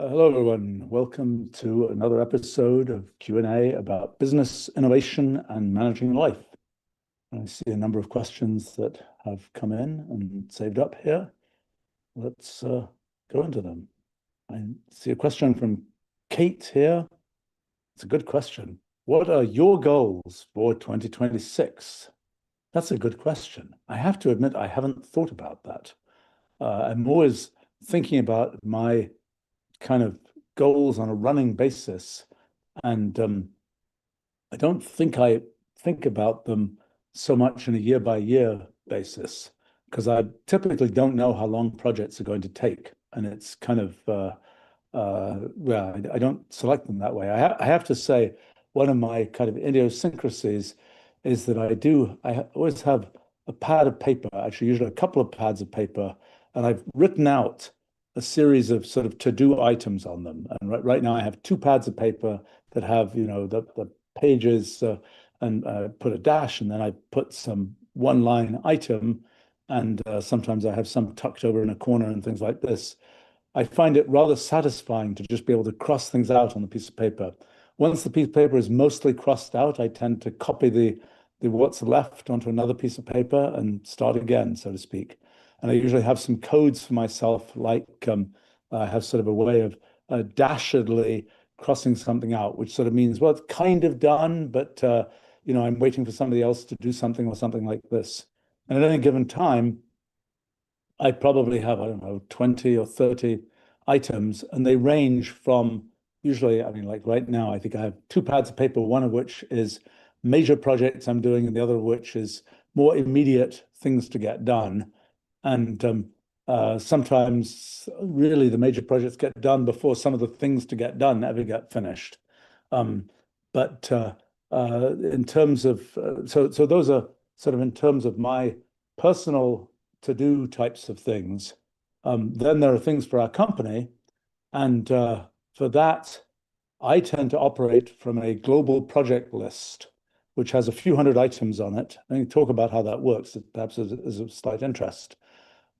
Hello, everyone. Welcome to another episode of Q&A about business innovation and managing life. I see a number of questions that have come in and saved up here. Let's go into them. I see a question from Kate here. It's a good question. What are your goals for 2026? That's a good question. I have to admit, I haven't thought about that. I'm always thinking about my kind of goals on a running basis. And I don't think I think about them so much in a year by year basis, because I typically don't know how long projects are going to take. And it's kind of, I don't select them that way. I have to say, one of my kind of idiosyncrasies is that I always have a pad of paper, actually, usually a couple of pads of paper, and I've written out a series of sort of to-do items on them. And right now I have two pads of paper that have, the pages and put a dash, and then I put some one-line item, and sometimes I have some tucked over in a corner and things like this. I find it rather satisfying to just be able to cross things out on the piece of paper. Once the piece of paper is mostly crossed out, I tend to copy the what's left onto another piece of paper and start again, so to speak. And I usually have some codes for myself, like I have sort of a way of dashedly crossing something out, which sort of means, well, it's kind of done, but I'm waiting for somebody else to do something or something like this. And at any given time, I probably have, I don't know, 20 or 30 items, and they range from usually, I mean, like right now, I think I have two pads of paper, one of which is major projects I'm doing, and the other of which is more immediate things to get done. And sometimes really the major projects get done before some of the things to get done ever get finished. But in terms of, so those are sort of in terms of my personal to-do types of things. Then there are things for our company. And for that, I tend to operate from a global project list, which has a few hundred items on it. I can talk about how that works, perhaps as a slight interest.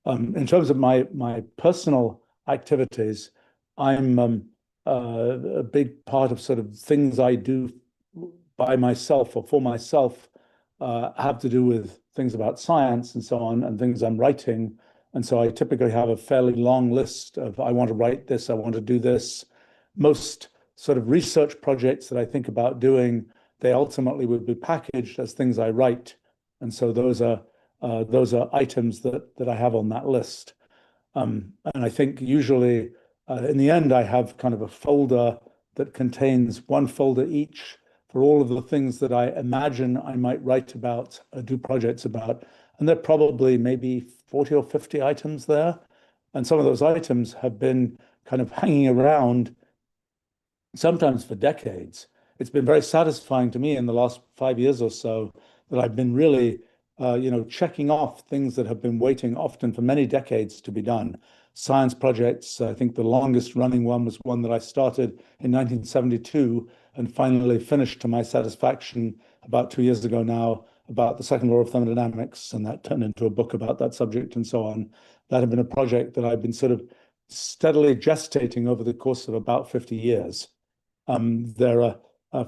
In terms of my personal activities, I'm a big part of sort of things I do by myself or for myself have to do with things about science and so on, and things I'm writing. And so I typically have a fairly long list of, I want to write this, I want to do this. Most sort of research projects that I think about doing, they ultimately would be packaged as things I write. And so those are items that I have on that list. And I think usually in the end, I have kind of a folder that contains one folder each for all of the things that I imagine I might write about, do projects about. And there are probably maybe 40 or 50 items there. And some of those items have been kind of hanging around sometimes for decades. It's been very satisfying to me in the last 5 years or so that I've been really checking off things that have been waiting often for many decades to be done. Science projects, I think the longest running one was one that I started in 1972 and finally finished to my satisfaction about 2 years ago now, about the second law of thermodynamics, and that turned into a book about that subject and so on. That had been a project that I've been sort of steadily gestating over the course of about 50 years.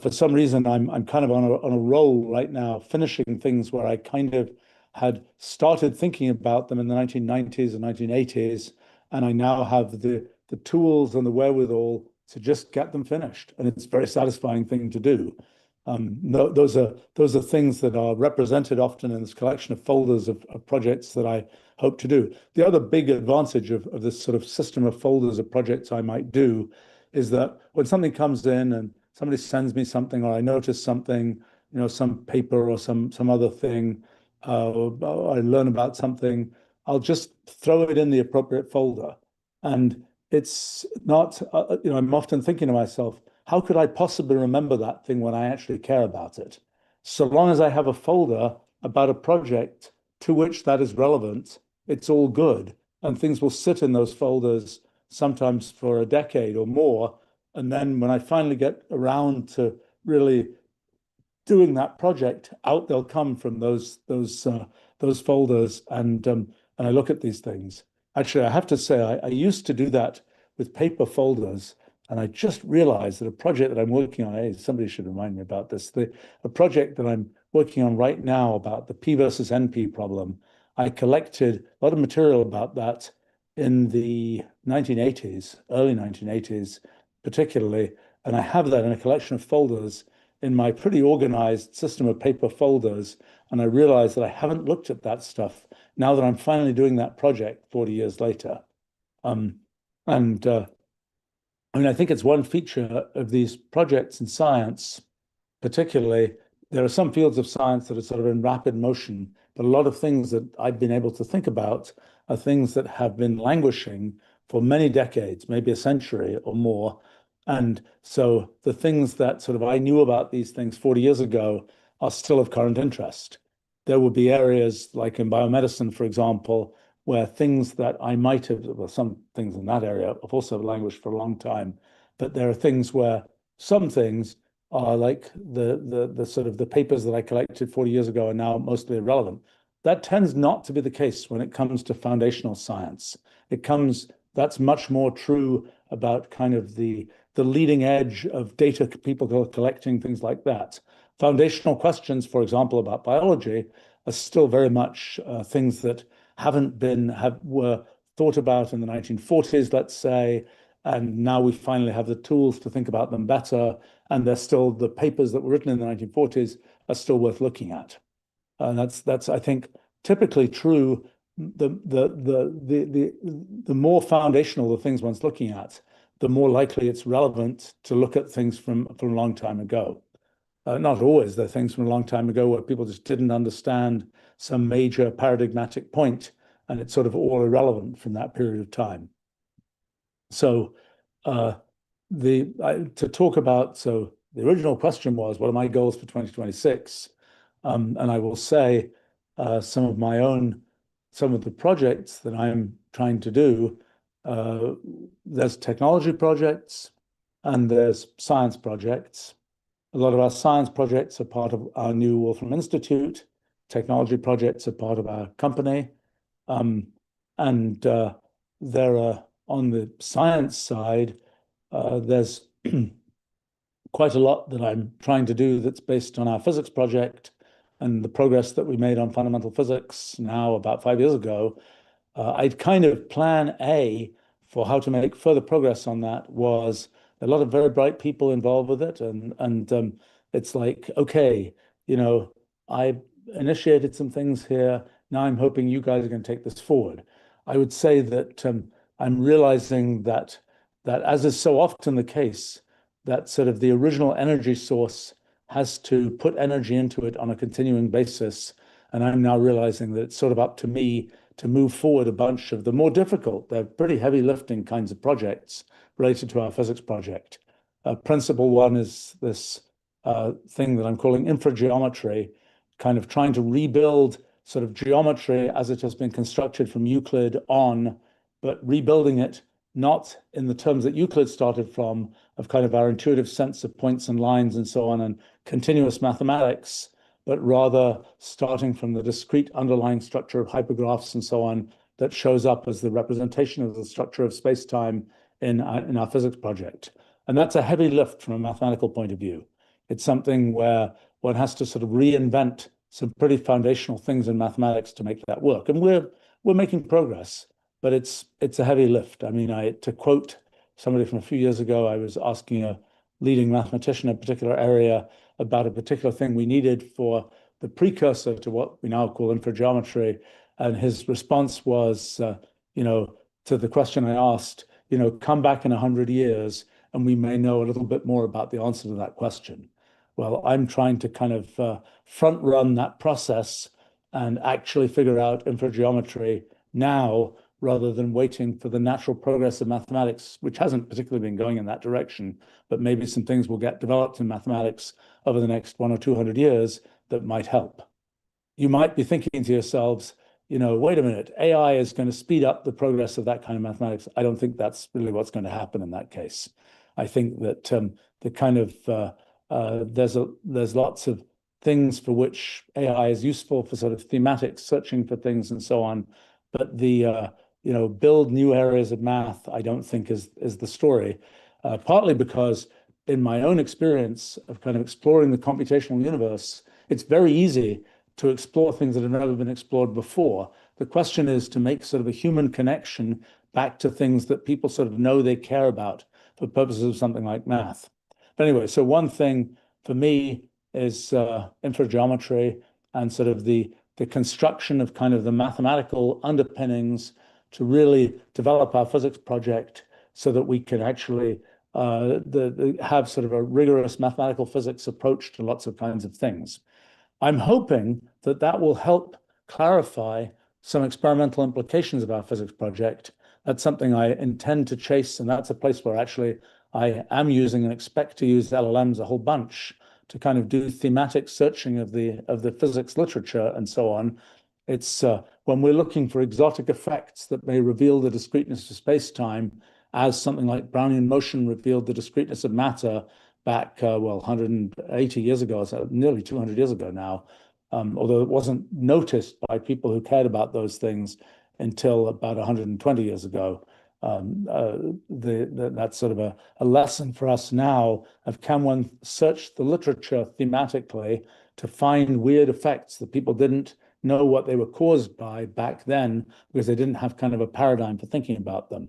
For some reason, I'm kind of on a roll right now, finishing things where I kind of had started thinking about them in the 1990s and 1980s, and I now have the tools and the wherewithal to just get them finished, and it's a very satisfying thing to do. Those are things that are represented often in this collection of folders of projects that I hope to do. The other big advantage of this sort of system of folders of projects I might do is that when something comes in and somebody sends me something, or I notice something, some paper or some other thing, or I learn about something, I'll just throw it in the appropriate folder. And it's not, I'm often thinking to myself, how could I possibly remember that thing when I actually care about it? So long as I have a folder about a project to which that is relevant, it's all good. And things will sit in those folders sometimes for a decade or more. And then when I finally get around to really doing that project, out they'll come from those folders, and I look at these things. Actually, I have to say, I used to do that with paper folders. And I just realized that a project that I'm working on, hey, somebody should remind me about this, a project that I'm working on right now about the P versus NP problem. I collected a lot of material about that in the 1980s, early 1980s, particularly. And I have that in a collection of folders in my pretty organized system of paper folders. And I realized that I haven't looked at that stuff now that I'm finally doing that project 40 years later. Um, and I mean, I think it's one feature of these projects in science, particularly, there are some fields of science that are sort of in rapid motion, but a lot of things that I've been able to think about are things that have been languishing for many decades, maybe a century or more. And so the things that sort of I knew about these things 40 years ago are still of current interest. There will be areas like in biomedicine, for example, where things that I might have, well, some things in that area have also languished for a long time, but there are things where some things are like the sort of the papers that I collected 40 years ago are now mostly irrelevant. That tends not to be the case when it comes to foundational science. That's much more true about kind of the leading edge of data people who are collecting, things like that. Foundational questions, for example, about biology are still very much things that were thought about in the 1940s, let's say, and now we finally have the tools to think about them better. And they're still the papers that were written in the 1940s are still worth looking at. And that's I think typically true. The more foundational the things one's looking at, the more likely it's relevant to look at things from a long time ago. Not always. There are things from a long time ago where people just didn't understand some major paradigmatic point, and it's sort of all irrelevant from that period of time. So to talk about, so the original question was, what are my goals for 2026? And I will say some of the projects that I'm trying to do, there's technology projects and there's science projects. A lot of our science projects are part of our new Wolfram Institute. Technology projects are part of our company. And there are, on the science side, there's quite a lot that I'm trying to do that's based on our physics project and the progress that we made on fundamental physics now about 5 years ago. I'd kind of plan A for how to make further progress on that was a lot of very bright people involved with it. And it's like, okay, I initiated some things here. Now I'm hoping you guys are going to take this forward. I would say that I'm realizing that as is so often the case, that sort of the original energy source has to put energy into it on a continuing basis. And I'm now realizing that it's sort of up to me to move forward a bunch of the more difficult, they're pretty heavy lifting kinds of projects related to our physics project. Principal one is this thing that I'm calling infrageometry, kind of trying to rebuild sort of geometry as it has been constructed from Euclid on, but rebuilding it not in the terms that Euclid started from, of kind of our intuitive sense of points and lines and so on and continuous mathematics, but rather starting from the discrete underlying structure of hypergraphs and so on that shows up as the representation of the structure of space-time in our physics project. And that's a heavy lift from a mathematical point of view. It's something where one has to sort of reinvent some pretty foundational things in mathematics to make that work. And we're making progress, but it's a heavy lift. I mean, to quote somebody from a few years ago, I was asking a leading mathematician in a particular area about a particular thing we needed for the precursor to what we now call infrageometry. And his response was, to the question I asked, come back in 100 years and we may know a little bit more about the answer to that question. Well, I'm trying to kind of front run that process and actually figure out infrageometry now rather than waiting for the natural progress of mathematics, which hasn't particularly been going in that direction, but maybe some things will get developed in mathematics over the next 100 or 200 years that might help. You might be thinking to yourselves, wait a minute, AI is going to speed up the progress of that kind of mathematics. I don't think that's really what's going to happen in that case. I think that the kind of there's lots of things for which AI is useful for sort of thematic searching for things and so on, but the build new areas of math, I don't think is the story. Partly because in my own experience of kind of exploring the computational universe, it's very easy to explore things that have never been explored before. The question is to make sort of a human connection back to things that people sort of know they care about for purposes of something like math. But anyway, so one thing for me is infogeometry and sort of the construction of kind of the mathematical underpinnings to really develop our physics project so that we can actually have sort of a rigorous mathematical physics approach to lots of kinds of things. I'm hoping that that will help clarify some experimental implications of our physics project. That's something I intend to chase, and that's a place where actually I am using and expect to use LLMs a whole bunch to kind of do thematic searching of the physics literature and so on. It's when we're looking for exotic effects that may reveal the discreteness of space-time, as something like Brownian motion revealed the discreteness of matter back, well, 180 years ago, so nearly 200 years ago now, although it wasn't noticed by people who cared about those things until about 120 years ago. That's sort of a lesson for us now of can one search the literature thematically to find weird effects that people didn't know what they were caused by back then because they didn't have kind of a paradigm for thinking about them.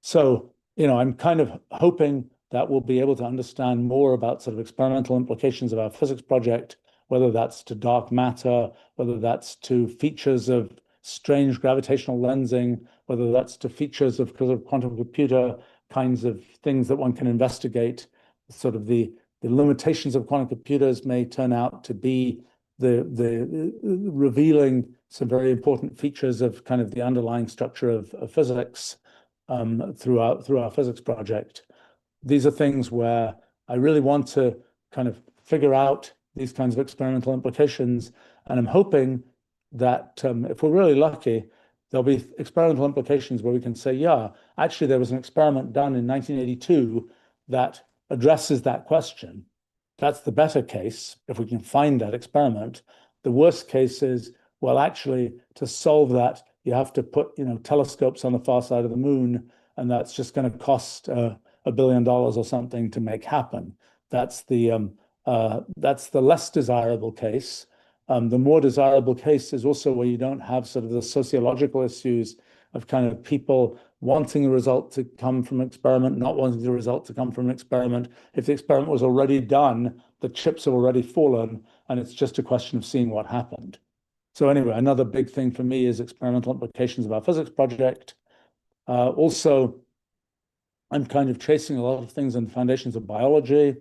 So, I'm kind of hoping that we'll be able to understand more about sort of experimental implications of our physics project, whether that's to dark matter, whether that's to features of strange gravitational lensing, whether that's to features of quantum computer kinds of things that one can investigate. Sort of the limitations of quantum computers may turn out to be the revealing some very important features of kind of the underlying structure of physics through our physics project. These are things where I really want to kind of figure out these kinds of experimental implications, and I'm hoping that if we're really lucky, there'll be experimental implications where we can say, yeah, actually there was an experiment done in 1982 that addresses that question. That's the better case, if we can find that experiment. The worst case is, well, actually, to solve that, you have to put, telescopes on the far side of the moon, and that's just going to cost $1 billion or something to make happen. That's the less desirable case. The more desirable case is also where you don't have sort of the sociological issues of kind of people wanting the result to come from an experiment, not wanting the result to come from an experiment. If the experiment was already done, the chips have already fallen, and it's just a question of seeing what happened. So anyway, another big thing for me is experimental implications of our physics project. Also, I'm kind of chasing a lot of things in foundations of biology.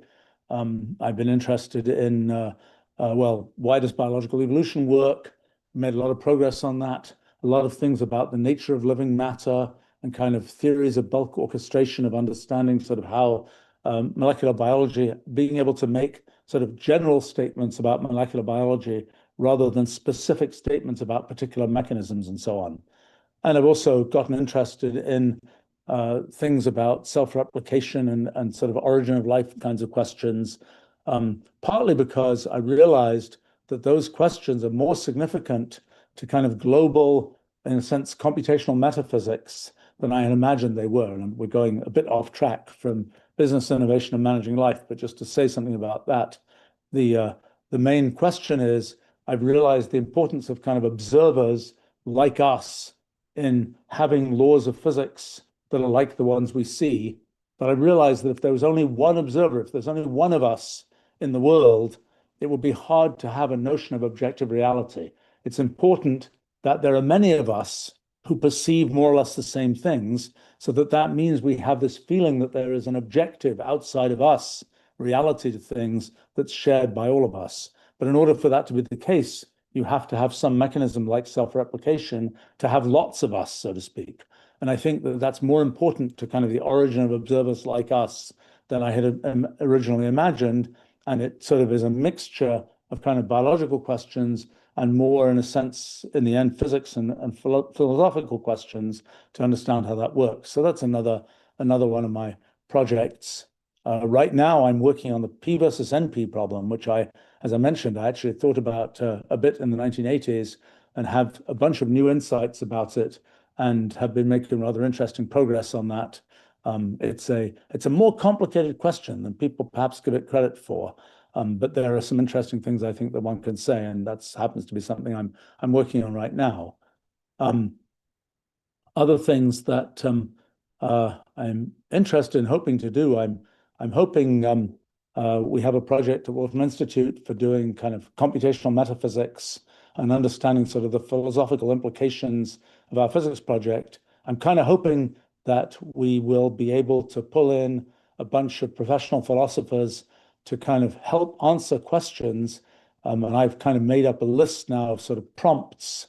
I've been interested in, why does biological evolution work? Made a lot of progress on that. A lot of things about the nature of living matter and kind of theories of bulk orchestration of understanding sort of how molecular biology, being able to make sort of general statements about molecular biology rather than specific statements about particular mechanisms and so on. And I've also gotten interested in things about self-replication and sort of origin of life kinds of questions, partly because I realized that those questions are more significant to kind of global, in a sense, computational metaphysics than I had imagined they were. And we're going a bit off track from business innovation and managing life, but just to say something about that, the main question is, I've realized the importance of kind of observers like us in having laws of physics that are like the ones we see. But I realized that if there was only one observer, if there's only one of us in the world, it would be hard to have a notion of objective reality. It's important that there are many of us who perceive more or less the same things, so that means we have this feeling that there is an objective outside of us reality to things that's shared by all of us. But in order for that to be the case, you have to have some mechanism like self-replication to have lots of us, so to speak. And I think that that's more important to kind of the origin of observers like us than I had originally imagined. And it sort of is a mixture of kind of biological questions and more, in a sense, in the end, physics and philosophical questions to understand how that works. So that's another one of my projects. Right now, I'm working on the P versus NP problem, which as I mentioned, I actually thought about a bit in the 1980s and have a bunch of new insights about it. and have been making rather interesting progress on that. It's a more complicated question than people perhaps give it credit for. But there are some interesting things I think that one can say, and that happens to be something I'm working on right now. Other things that I'm interested in hoping to do, I'm hoping we have a project at Waltham Institute for doing kind of computational metaphysics and understanding sort of the philosophical implications of our physics project. I'm kind of hoping that we will be able to pull in a bunch of professional philosophers to kind of help answer questions. And I've kind of made up a list now of sort of prompts,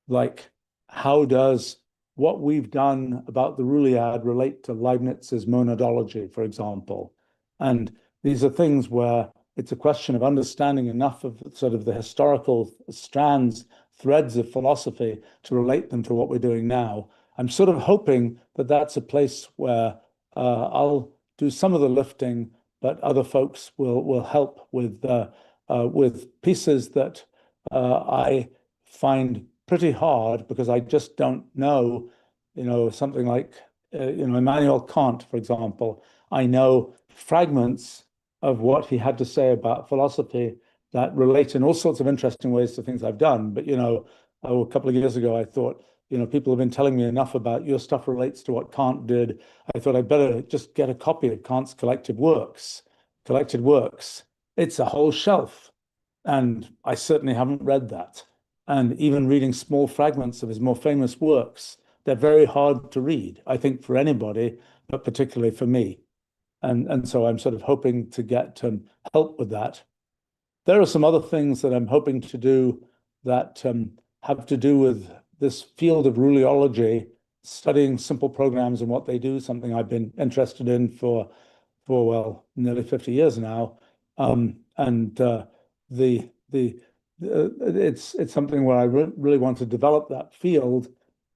like how does what we've done about the Rulliad relate to Leibniz's monadology, for example? And these are things where it's a question of understanding enough of sort of the historical strands, threads of philosophy to relate them to what we're doing now. I'm sort of hoping that that's a place where I'll do some of the lifting, but other folks will help with pieces that I find pretty hard because I just don't know, something like, Immanuel Kant, for example. I know fragments of what he had to say about philosophy that relate in all sorts of interesting ways to things I've done. But, a couple of years ago, I thought, people have been telling me enough about your stuff relates to what Kant did. I thought I'd better just get a copy of Kant's collected works. It's a whole shelf. And I certainly haven't read that. And even reading small fragments of his more famous works, they're very hard to read, I think, for anybody, but particularly for me. And so I'm sort of hoping to get help with that. There are some other things that I'm hoping to do that have to do with this field of Rulliology, studying simple programs and what they do, something I've been interested in for nearly 50 years now. It's something where I really want to develop that field,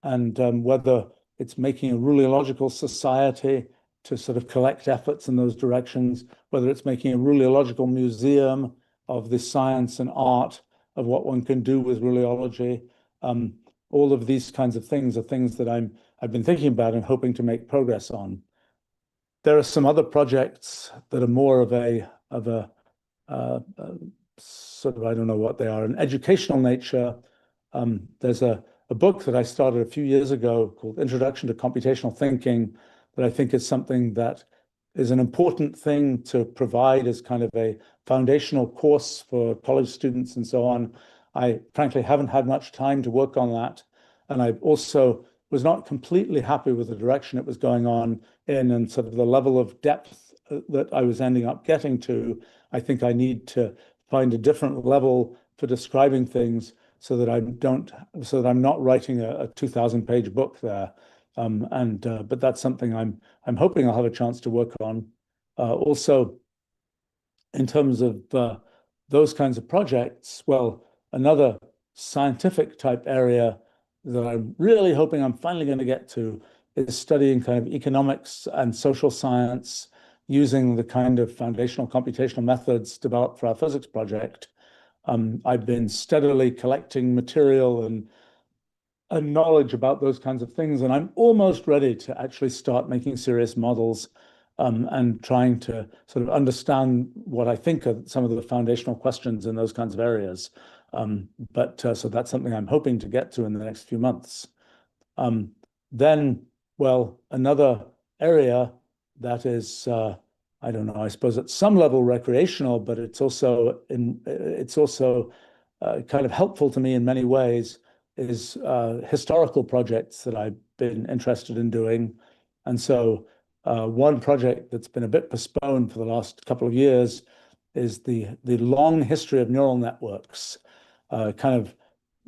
and whether it's making a Rulliological society to sort of collect efforts in those directions, whether it's making a Rulliological museum of the science and art of what one can do with Rulliology. All of these kinds of things are things that I've been thinking about and hoping to make progress on. There are some other projects that are more of a sort of, I don't know what they are, an educational nature. There's a book that I started a few years ago called Introduction to Computational Thinking that I think is something that is an important thing to provide as kind of a foundational course for college students and so on. I frankly haven't had much time to work on that. And I also was not completely happy with the direction it was going on in and sort of the level of depth that I was ending up getting to. I think I need to find a different level for describing things so that I'm not writing a 2,000-page book there. But that's something I'm hoping I'll have a chance to work on. Also, in terms of those kinds of projects, well, another scientific type area that I'm really hoping I'm finally going to get to is studying kind of economics and social science using the kind of foundational computational methods developed for our physics project. I've been steadily collecting material and knowledge about those kinds of things, and I'm almost ready to actually start making serious models and trying to sort of understand what I think are some of the foundational questions in those kinds of areas. So that's something I'm hoping to get to in the next few months. Then, well, another area that is, I don't know, I suppose at some level recreational, but it's also kind of helpful to me in many ways, is historical projects that I've been interested in doing. And so one project that's been a bit postponed for the last couple of years is the long history of neural networks. Kind of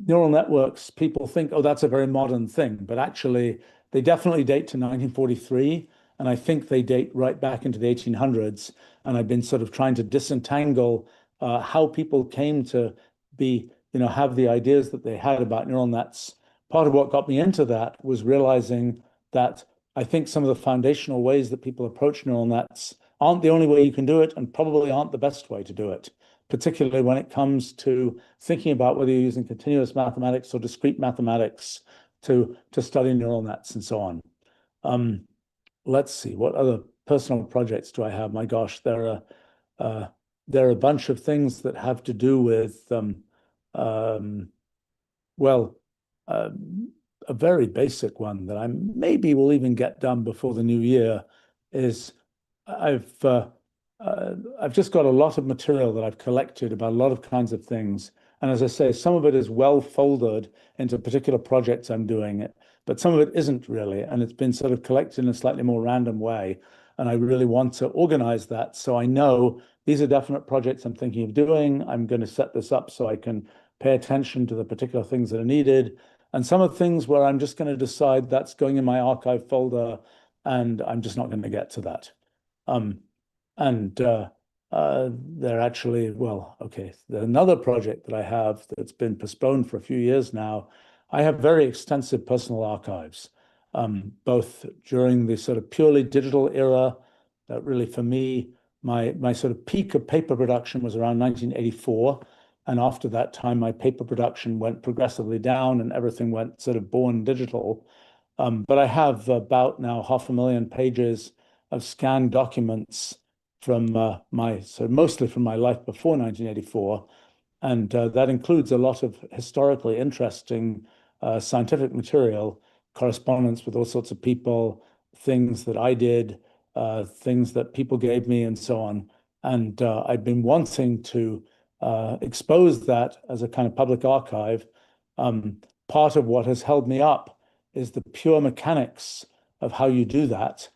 neural networks, people think, oh, that's a very modern thing, but actually they definitely date to 1943, and I think they date right back into the 1800s. And I've been sort of trying to disentangle how people came to be, have the ideas that they had about neural nets. Part of what got me into that was realizing that I think some of the foundational ways that people approach neural nets aren't the only way you can do it, and probably aren't the best way to do it, particularly when it comes to thinking about whether you're using continuous mathematics or discrete mathematics to study neural nets and so on. Let's see, what other personal projects do I have? My gosh, there are a bunch of things that have to do with well, a very basic one that I maybe will even get done before the new year is I've just got a lot of material that I've collected about a lot of kinds of things. And as I say, some of it is well folded into particular projects I'm doing, but some of it isn't really. And it's been sort of collected in a slightly more random way. And I really want to organize that so I know these are definite projects I'm thinking of doing. I'm going to set this up so I can pay attention to the particular things that are needed. And some of the things where I'm just going to decide that's going in my archive folder and I'm just not going to get to that. And they're actually, well, okay, there's another project that I have that's been postponed for a few years now. I have very extensive personal archives, both during the sort of purely digital era, that really for me, my sort of peak of paper production was around 1984. And after that time, my paper production went progressively down and everything went sort of born digital. But I have about now 500,000 pages of scanned documents from mostly from my life before 1984. And that includes a lot of historically interesting scientific material, correspondence with all sorts of people, things that I did, things that people gave me, and so on. And I've been wanting to expose that as a kind of public archive. Part of what has held me up is the pure mechanics of how you do that.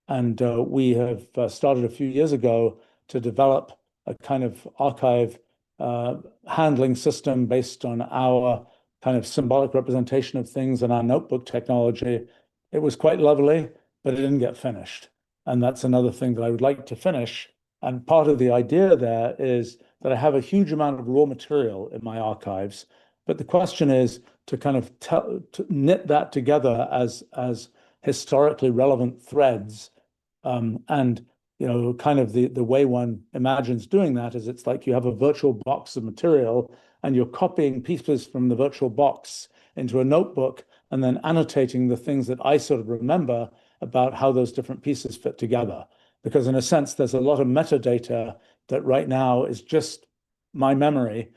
And we have started a few years ago to develop a kind of archive handling system based on our kind of symbolic representation of things and our notebook technology. It was quite lovely, but it didn't get finished. And that's another thing that I would like to finish. And part of the idea there is that I have a huge amount of raw material in my archives. But the question is to kind of to knit that together as historically relevant threads. And kind of the way one imagines doing that is it's like you have a virtual box of material and you're copying pieces from the virtual box into a notebook and then annotating the things that I sort of remember about how those different pieces fit together. Because in a sense, there's a lot of metadata that right now is just my memory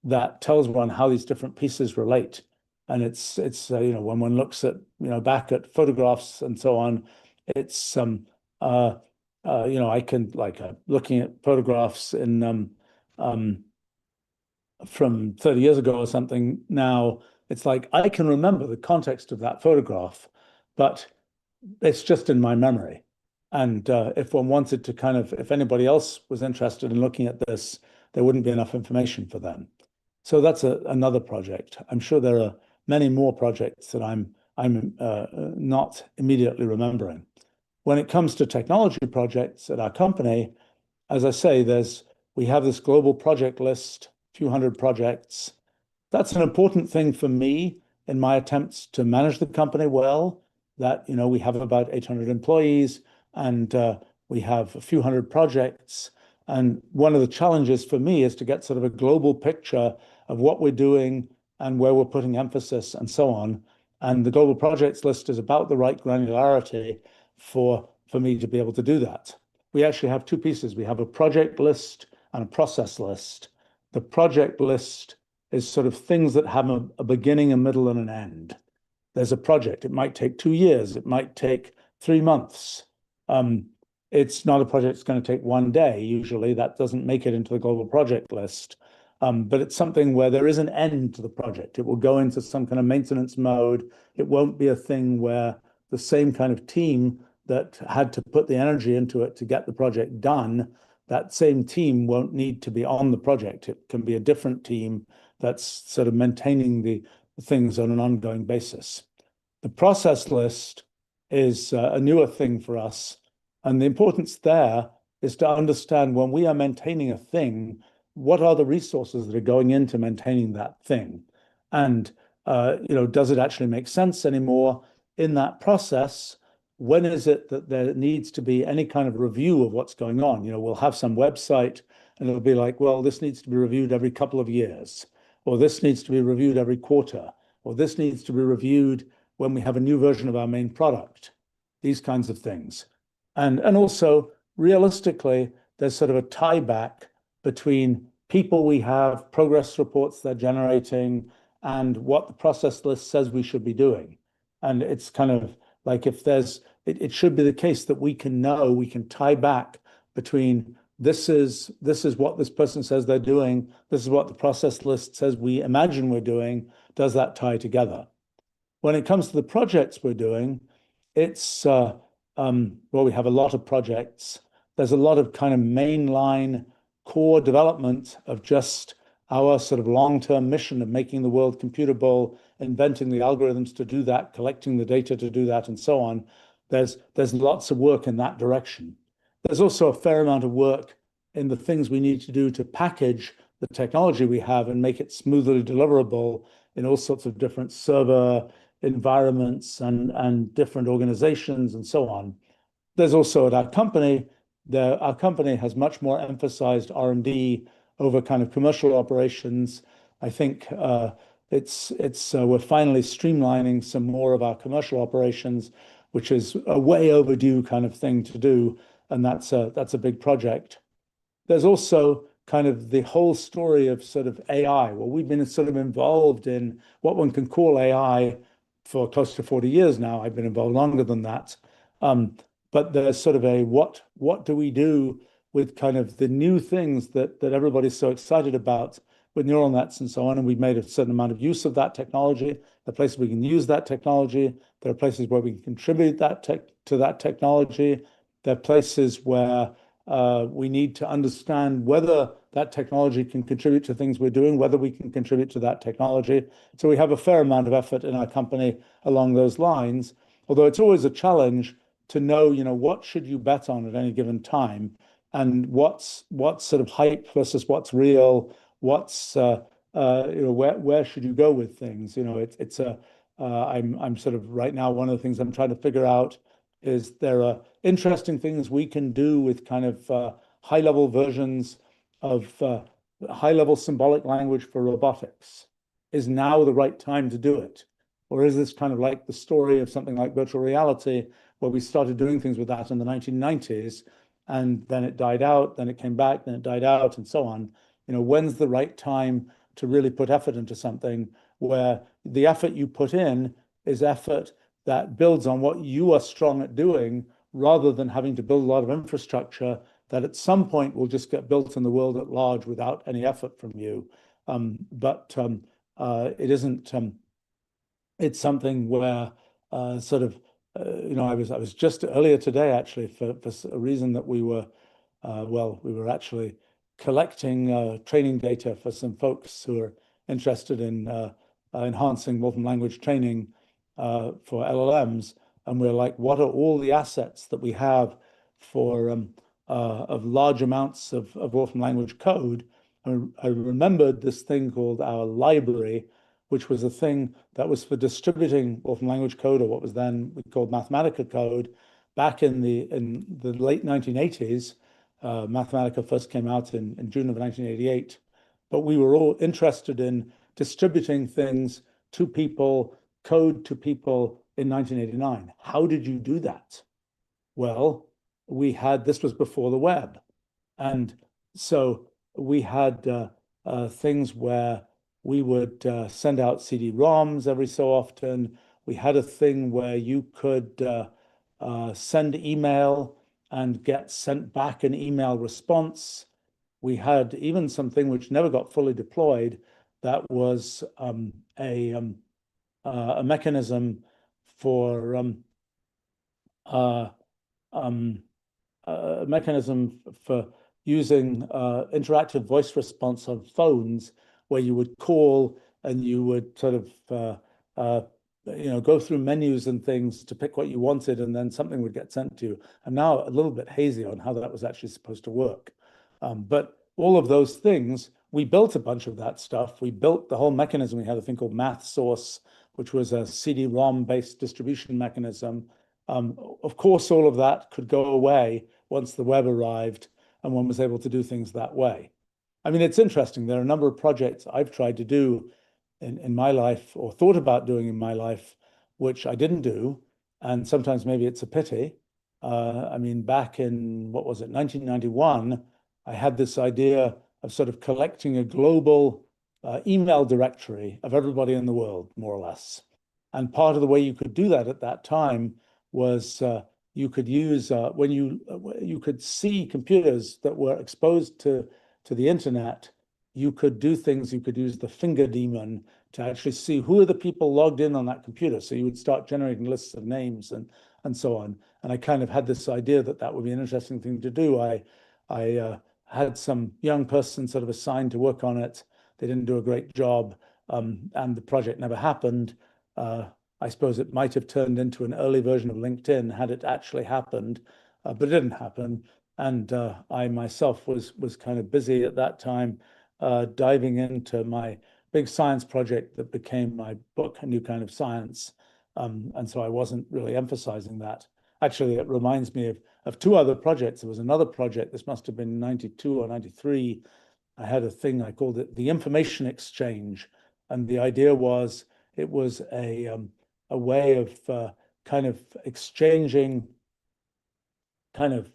that tells one how these different pieces relate. And it's when one looks at back at photographs and so on, it's I can looking at photographs in from 30 years ago or something now, it's like I can remember the context of that photograph, but it's just in my memory. And if one wanted to kind of, if anybody else was interested in looking at this, there wouldn't be enough information for them. So that's another project. I'm sure there are many more projects that I'm not immediately remembering. When it comes to technology projects at our company, as I say, we have this global project list, a few hundred projects. That's an important thing for me in my attempts to manage the company well, that we have about 800 employees and we have a few hundred projects. And one of the challenges for me is to get sort of a global picture of what we're doing and where we're putting emphasis and so on. And the global projects list is about the right granularity for me to be able to do that. We actually have two pieces. We have a project list and a process list. The project list is sort of things that have a beginning, a middle, and an end. There's a project. It might take 2 years. It might take 3 months. It's not a project that's going to take 1 day. Usually that doesn't make it into the global project list. But it's something where there is an end to the project. It will go into some kind of maintenance mode. It won't be a thing where the same kind of team that had to put the energy into it to get the project done, that same team won't need to be on the project. It can be a different team that's sort of maintaining the things on an ongoing basis. The process list is a newer thing for us. And the importance there is to understand when we are maintaining a thing, what are the resources that are going into maintaining that thing? And, does it actually make sense anymore in that process? When is it that there needs to be any kind of review of what's going on? We'll have some website and it'll be like, well, this needs to be reviewed every couple of years, or this needs to be reviewed every quarter, or this needs to be reviewed when we have a new version of our main product, these kinds of things. And also, realistically, there's sort of a tie back between people we have, progress reports they're generating, and what the process list says we should be doing. And it's kind of like if there's, it should be the case that we can know, we can tie back between this is what this person says they're doing, this is what the process list says we imagine we're doing. Does that tie together? When it comes to the projects we're doing, it's we have a lot of projects. There's a lot of kind of mainline core development of just our sort of long-term mission of making the world computable, inventing the algorithms to do that, collecting the data to do that, and so on. There's lots of work in that direction. There's also a fair amount of work in the things we need to do to package the technology we have and make it smoothly deliverable in all sorts of different server environments and different organizations and so on. There's also at our company has much more emphasized R&D over kind of commercial operations. I think we're finally streamlining some more of our commercial operations, which is a way overdue kind of thing to do, and that's a big project. There's also kind of the whole story of sort of AI. Well, we've been sort of involved in what one can call AI for close to 40 years now. I've been involved longer than that. But there's sort of a what do we do with kind of the new things that everybody's so excited about with neural nets and so on. And we've made a certain amount of use of that technology. There are places we can use that technology. There are places where we can contribute to that technology. There are places where we need to understand whether that technology can contribute to things we're doing, whether we can contribute to that technology. So we have a fair amount of effort in our company along those lines, although it's always a challenge to know, what should you bet on at any given time, and what's sort of hype versus what's real, what's where should you go with things? I'm sort of right now, one of the things I'm trying to figure out is there are interesting things we can do with kind of high-level versions of high-level symbolic language for robotics. Is now the right time to do it? Or is this kind of like the story of something like virtual reality, where we started doing things with that in the 1990s, and then it died out, then it came back, then it died out, and so on. When's the right time to really put effort into something where the effort you put in is effort that builds on what you are strong at doing, rather than having to build a lot of infrastructure that at some point will just get built in the world at large without any effort from you. It isn't. It's something where sort of I was just earlier today actually for a reason that we were actually collecting training data for some folks who are interested in enhancing Wolfram language training for LLMs, and we're like, what are all the assets that we have for of large amounts of Wolfram language code? I remembered this thing called our library, which was a thing that was for distributing Wolfram language code, or what was then we called Mathematica code, back in the late 1980s. Mathematica first came out in June of 1988, but we were all interested in distributing things to people, code to people in 1989. How did you do that? Well, this was before the web. And so we had things where we would send out CD-ROMs every so often. We had a thing where you could send email and get sent back an email response. We had even something which never got fully deployed, that was a mechanism for using interactive voice response on phones, where you would call and you would sort of go through menus and things to pick what you wanted, and then something would get sent to you. I'm now a little bit hazy on how that was actually supposed to work. But all of those things, we built a bunch of that stuff. We built the whole mechanism. We had a thing called MathSource, which was a CD-ROM-based distribution mechanism. Of course, all of that could go away once the web arrived and one was able to do things that way. I mean, it's interesting. There are a number of projects I've tried to do in my life or thought about doing in my life, which I didn't do. And sometimes maybe it's a pity. I mean, back in, what was it, 1991, I had this idea of sort of collecting a global email directory of everybody in the world, more or less. And part of the way you could do that at that time was you could use when you could see computers that were exposed to the internet. You could do things. You could use the finger demon to actually see who are the people logged in on that computer. So you would start generating lists of names and so on. And I kind of had this idea that that would be an interesting thing to do. I had some young person sort of assigned to work on it. They didn't do a great job, and the project never happened. I suppose it might have turned into an early version of LinkedIn had it actually happened, but it didn't happen. And I myself was kind of busy at that time, diving into my big science project that became my book, A New Kind of Science. And so I wasn't really emphasizing that. Actually, it reminds me of two other projects. There was another project, this must have been 92 or 93. I had a thing, I called it the information exchange. And the idea was it was a way of kind of exchanging kind of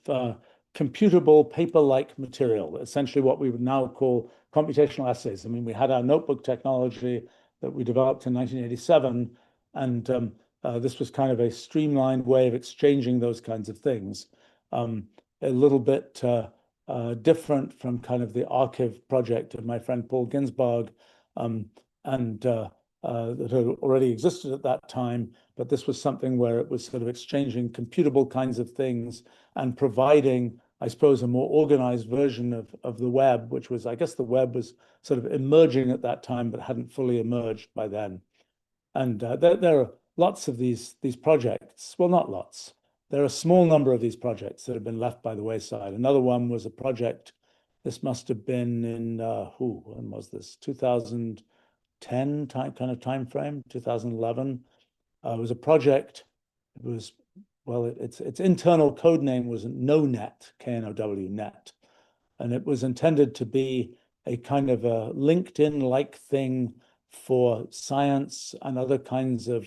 computable paper-like material, essentially what we would now call computational essays. I mean, we had our notebook technology that we developed in 1987, and this was kind of a streamlined way of exchanging those kinds of things. A little bit different from kind of the archive project of my friend Paul Ginsberg, and that had already existed at that time, but this was something where it was sort of exchanging computable kinds of things and providing, I suppose, a more organized version of the web, which was, I guess the web was sort of emerging at that time, but hadn't fully emerged by then. And there are lots of these projects. Well, not lots. There are a small number of these projects that have been left by the wayside. Another one was a project, this must have been in, when was this? 2010 kind of time frame, 2011. It was a project. It was, well, its internal code name was KNOW-net, K-N-O-W, net. And it was intended to be a kind of a LinkedIn-like thing for science and other kinds of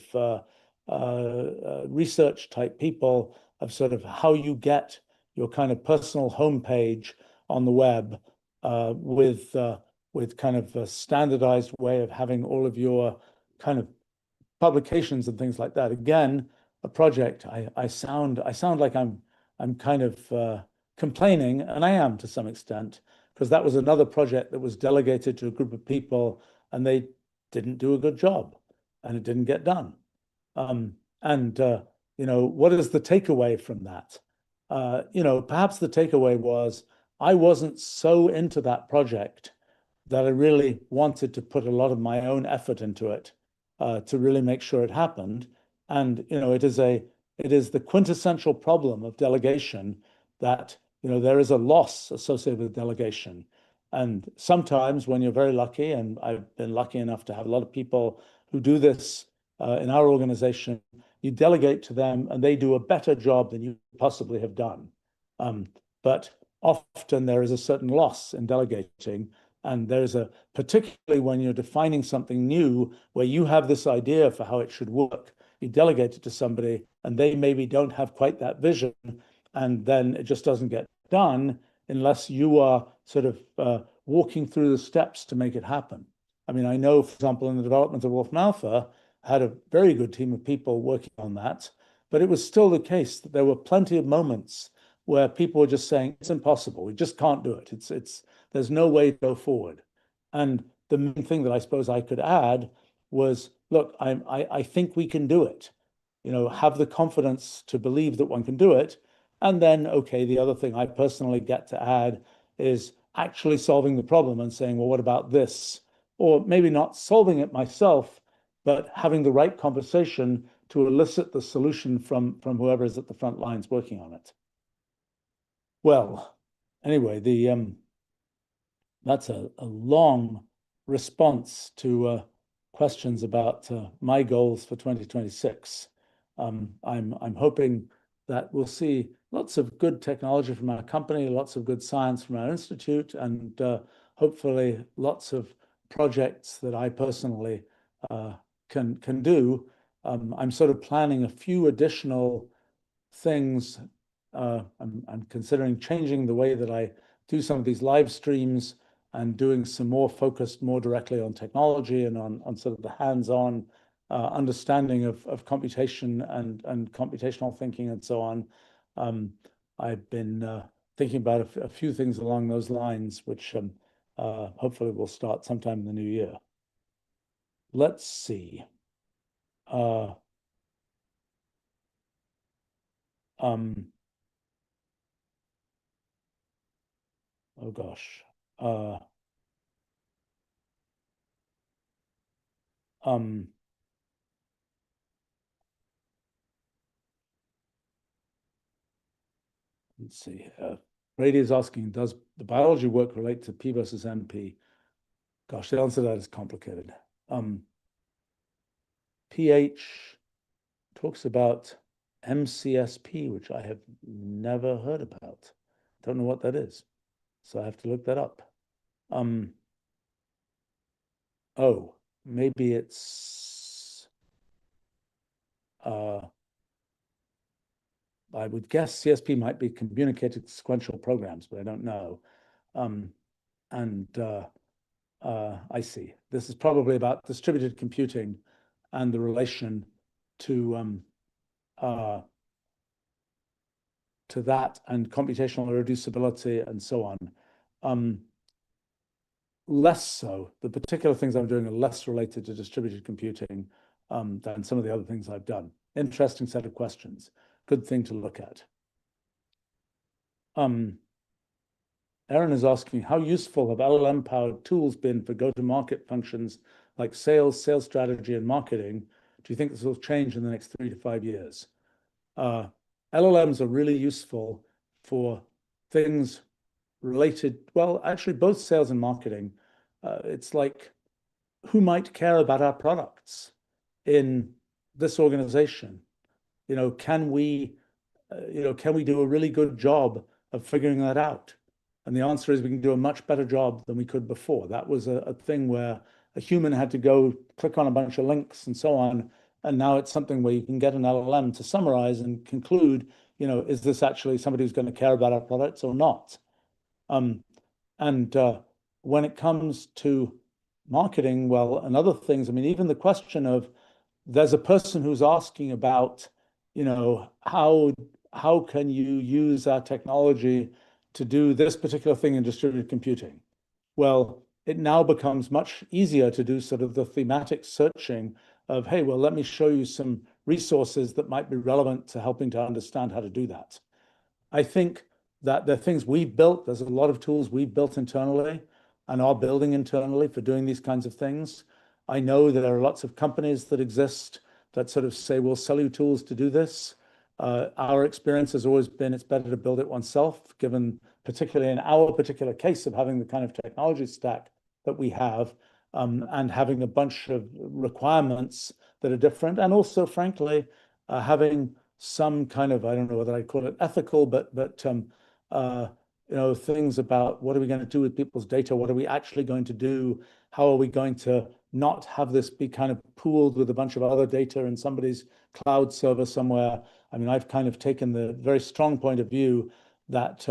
research type people, of sort of how you get your kind of personal homepage on the web with kind of a standardized way of having all of your kind of publications and things like that. Again, a project. I sound like I'm kind of complaining, and I am to some extent, because that was another project that was delegated to a group of people, and they didn't do a good job, and it didn't get done. What is the takeaway from that? Perhaps the takeaway was I wasn't so into that project that I really wanted to put a lot of my own effort into it to really make sure it happened. And it is the quintessential problem of delegation that there is a loss associated with delegation. And sometimes when you're very lucky, and I've been lucky enough to have a lot of people who do this in our organization, you delegate to them and they do a better job than you possibly have done. But often there is a certain loss in delegating. And there's particularly when you're defining something new where you have this idea for how it should work, you delegate it to somebody and they maybe don't have quite that vision. And then it just doesn't get done unless you are sort of walking through the steps to make it happen. I mean, I know, for example, in the development of Wolfram Alpha, I had a very good team of people working on that, but it was still the case that there were plenty of moments where people were just saying, it's impossible, we just can't do it. There's no way to go forward. And the main thing that I suppose I could add was, look, I think we can do it. Have the confidence to believe that one can do it. And then, okay, the other thing I personally get to add is actually solving the problem and saying, well, what about this? Or maybe not solving it myself, but having the right conversation to elicit the solution from whoever is at the front lines working on it. Well, anyway, that's a long response to questions about my goals for 2026. I'm hoping that we'll see lots of good technology from our company, lots of good science from our institute, and hopefully lots of projects that I personally can do. I'm sort of planning a few additional things. I'm considering changing the way that I do some of these live streams and doing some more focused more directly on technology and on sort of the hands-on understanding of computation and computational thinking and so on. I've been thinking about a few things along those lines, which hopefully will start sometime in the new year. Let's see. Uh, oh gosh. Um, let's see. Brady is asking, does the biology work relate to P versus NP? Gosh, the answer to that is complicated. pH talks about MCSP, which I have never heard about. Don't know what that is, so I have to look that up. Oh, maybe it's I would guess CSP might be communicated sequential programs, but I don't know. I see. This is probably about distributed computing and the relation to that and computational irreducibility and so on. Less so. The particular things I'm doing are less related to distributed computing than some of the other things I've done. Interesting set of questions. Good thing to look at. Aaron is asking, how useful have LLM-powered tools been for go-to-market functions like sales, sales strategy, and marketing? Do you think this will change in the next 3 to 5 years? LLMs are really useful for things related, well, actually both sales and marketing. It's like, who might care about our products in this organization? Can we do a really good job of figuring that out? And the answer is we can do a much better job than we could before. That was a thing where a human had to go click on a bunch of links and so on. And now it's something where you can get an LLM to summarize and conclude, is this actually somebody who's going to care about our products or not? When it comes to marketing, well, and other things, I mean, even the question of there's a person who's asking about, how can you use our technology to do this particular thing in distributed computing? Well, it now becomes much easier to do sort of the thematic searching of, hey, well, let me show you some resources that might be relevant to helping to understand how to do that. I think that the things we've built, there's a lot of tools we've built internally and are building internally for doing these kinds of things. I know that there are lots of companies that exist that sort of say, we'll sell you tools to do this. Our experience has always been it's better to build it oneself, given particularly in our particular case of having the kind of technology stack that we have and having a bunch of requirements that are different. And also, frankly, having some kind of, I don't know whether I call it ethical, but things about what are we going to do with people's data? What are we actually going to do? How are we going to not have this be kind of pooled with a bunch of other data in somebody's cloud server somewhere? I mean, I've kind of taken the very strong point of view that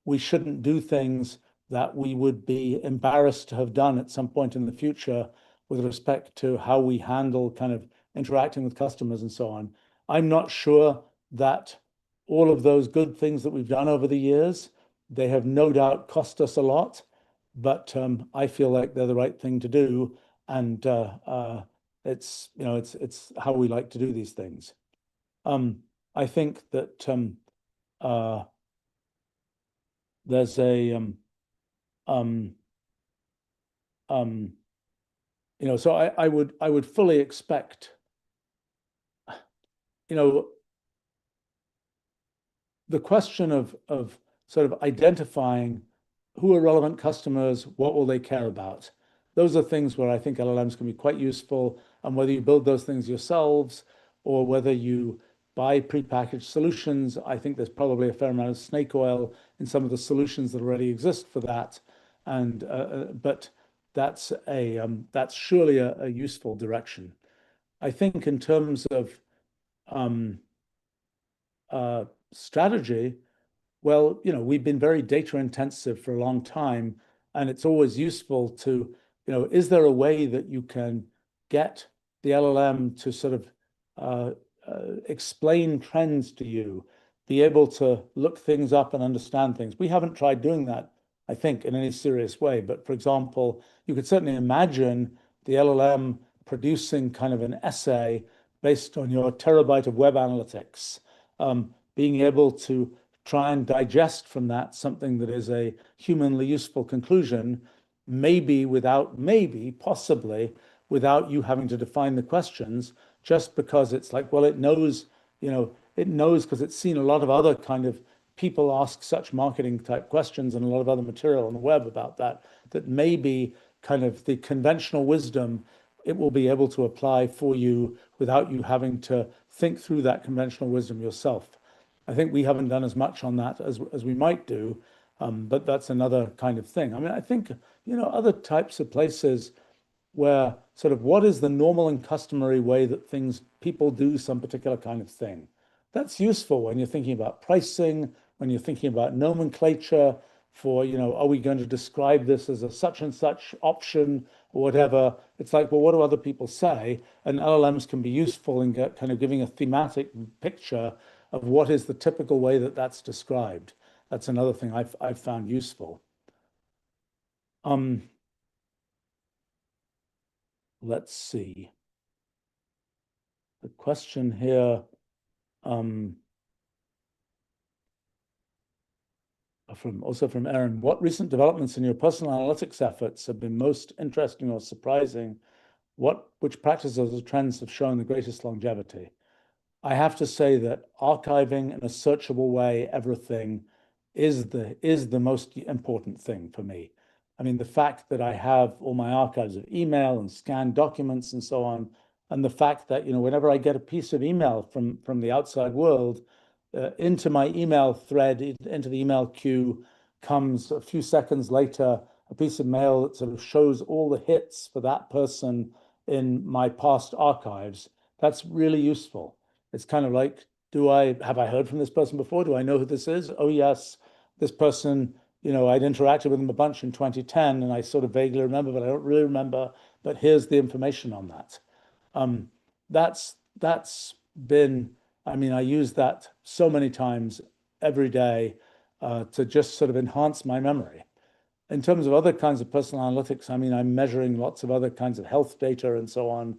we shouldn't do things that we would be embarrassed to have done at some point in the future with respect to how we handle kind of interacting with customers and so on. I'm not sure that all of those good things that we've done over the years, they have no doubt cost us a lot, but I feel like they're the right thing to do. And it's how we like to do these things. I think that there's a so I would fully expect the question of sort of identifying who are relevant customers, what will they care about? Those are things where I think LLMs can be quite useful, and whether you build those things yourselves or whether you buy prepackaged solutions, I think there's probably a fair amount of snake oil in some of the solutions that already exist for that. But that's surely a useful direction. I think in terms of um, strategy, well, we've been very data intensive for a long time, and it's always useful to, is there a way that you can get the LLM to sort of uh, explain trends to you, be able to look things up and understand things? We haven't tried doing that, I think, in any serious way. But for example, you could certainly imagine the LLM producing kind of an essay based on your terabyte of web analytics, being able to try and digest from that something that is a humanly useful conclusion, possibly without you having to define the questions, just because it's like, well, it knows because it's seen a lot of other kind of people ask such marketing type questions and a lot of other material on the web about that, that maybe kind of the conventional wisdom it will be able to apply for you without you having to think through that conventional wisdom yourself. I think we haven't done as much on that as we might do, but that's another kind of thing. I mean, I think, other types of places where sort of what is the normal and customary way that people do some particular kind of thing. That's useful when you're thinking about pricing, when you're thinking about nomenclature for, are we going to describe this as a such and such option or whatever? It's like, well, what do other people say? And LLMs can be useful in kind of giving a thematic picture of what is the typical way that that's described. That's another thing I've found useful. Let's see. The question here, from Aaron, what recent developments in your personal analytics efforts have been most interesting or surprising? Which practices or trends have shown the greatest longevity? I have to say that archiving in a searchable way everything is the most important thing for me. I mean, the fact that I have all my archives of email and scanned documents and so on, and the fact that, whenever I get a piece of email from the outside world, into my email thread, into the email queue, comes a few seconds later a piece of mail that sort of shows all the hits for that person in my past archives. That's really useful. It's kind of like, have I heard from this person before? Do I know who this is? Oh, yes, this person, I'd interacted with them a bunch in 2010 and I sort of vaguely remember, but I don't really remember. But here's the information on that. That's been, I mean, I use that so many times every day to just sort of enhance my memory. In terms of other kinds of personal analytics, I mean, I'm measuring lots of other kinds of health data and so on.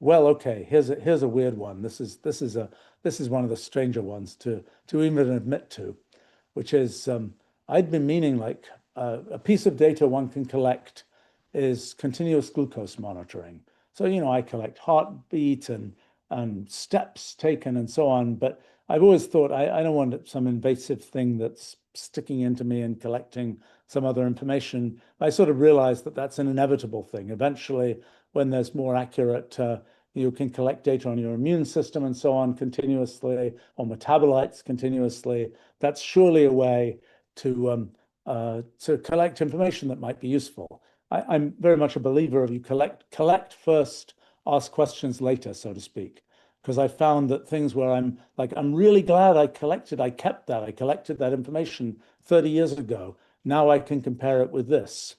Well, okay, here's a weird one. This is one of the stranger ones to even admit to, which is I'd been meaning like a piece of data one can collect is continuous glucose monitoring. So, I collect heartbeat and steps taken and so on, but I've always thought I don't want some invasive thing that's sticking into me and collecting some other information. I sort of realized that that's an inevitable thing. Eventually, when there's more accurate, you can collect data on your immune system and so on continuously, or metabolites continuously. That's surely a way to collect information that might be useful. I'm very much a believer of you collect first, ask questions later, so to speak. Because I found that things where I'm really glad I collected that information 30 years ago. Now I can compare it with this.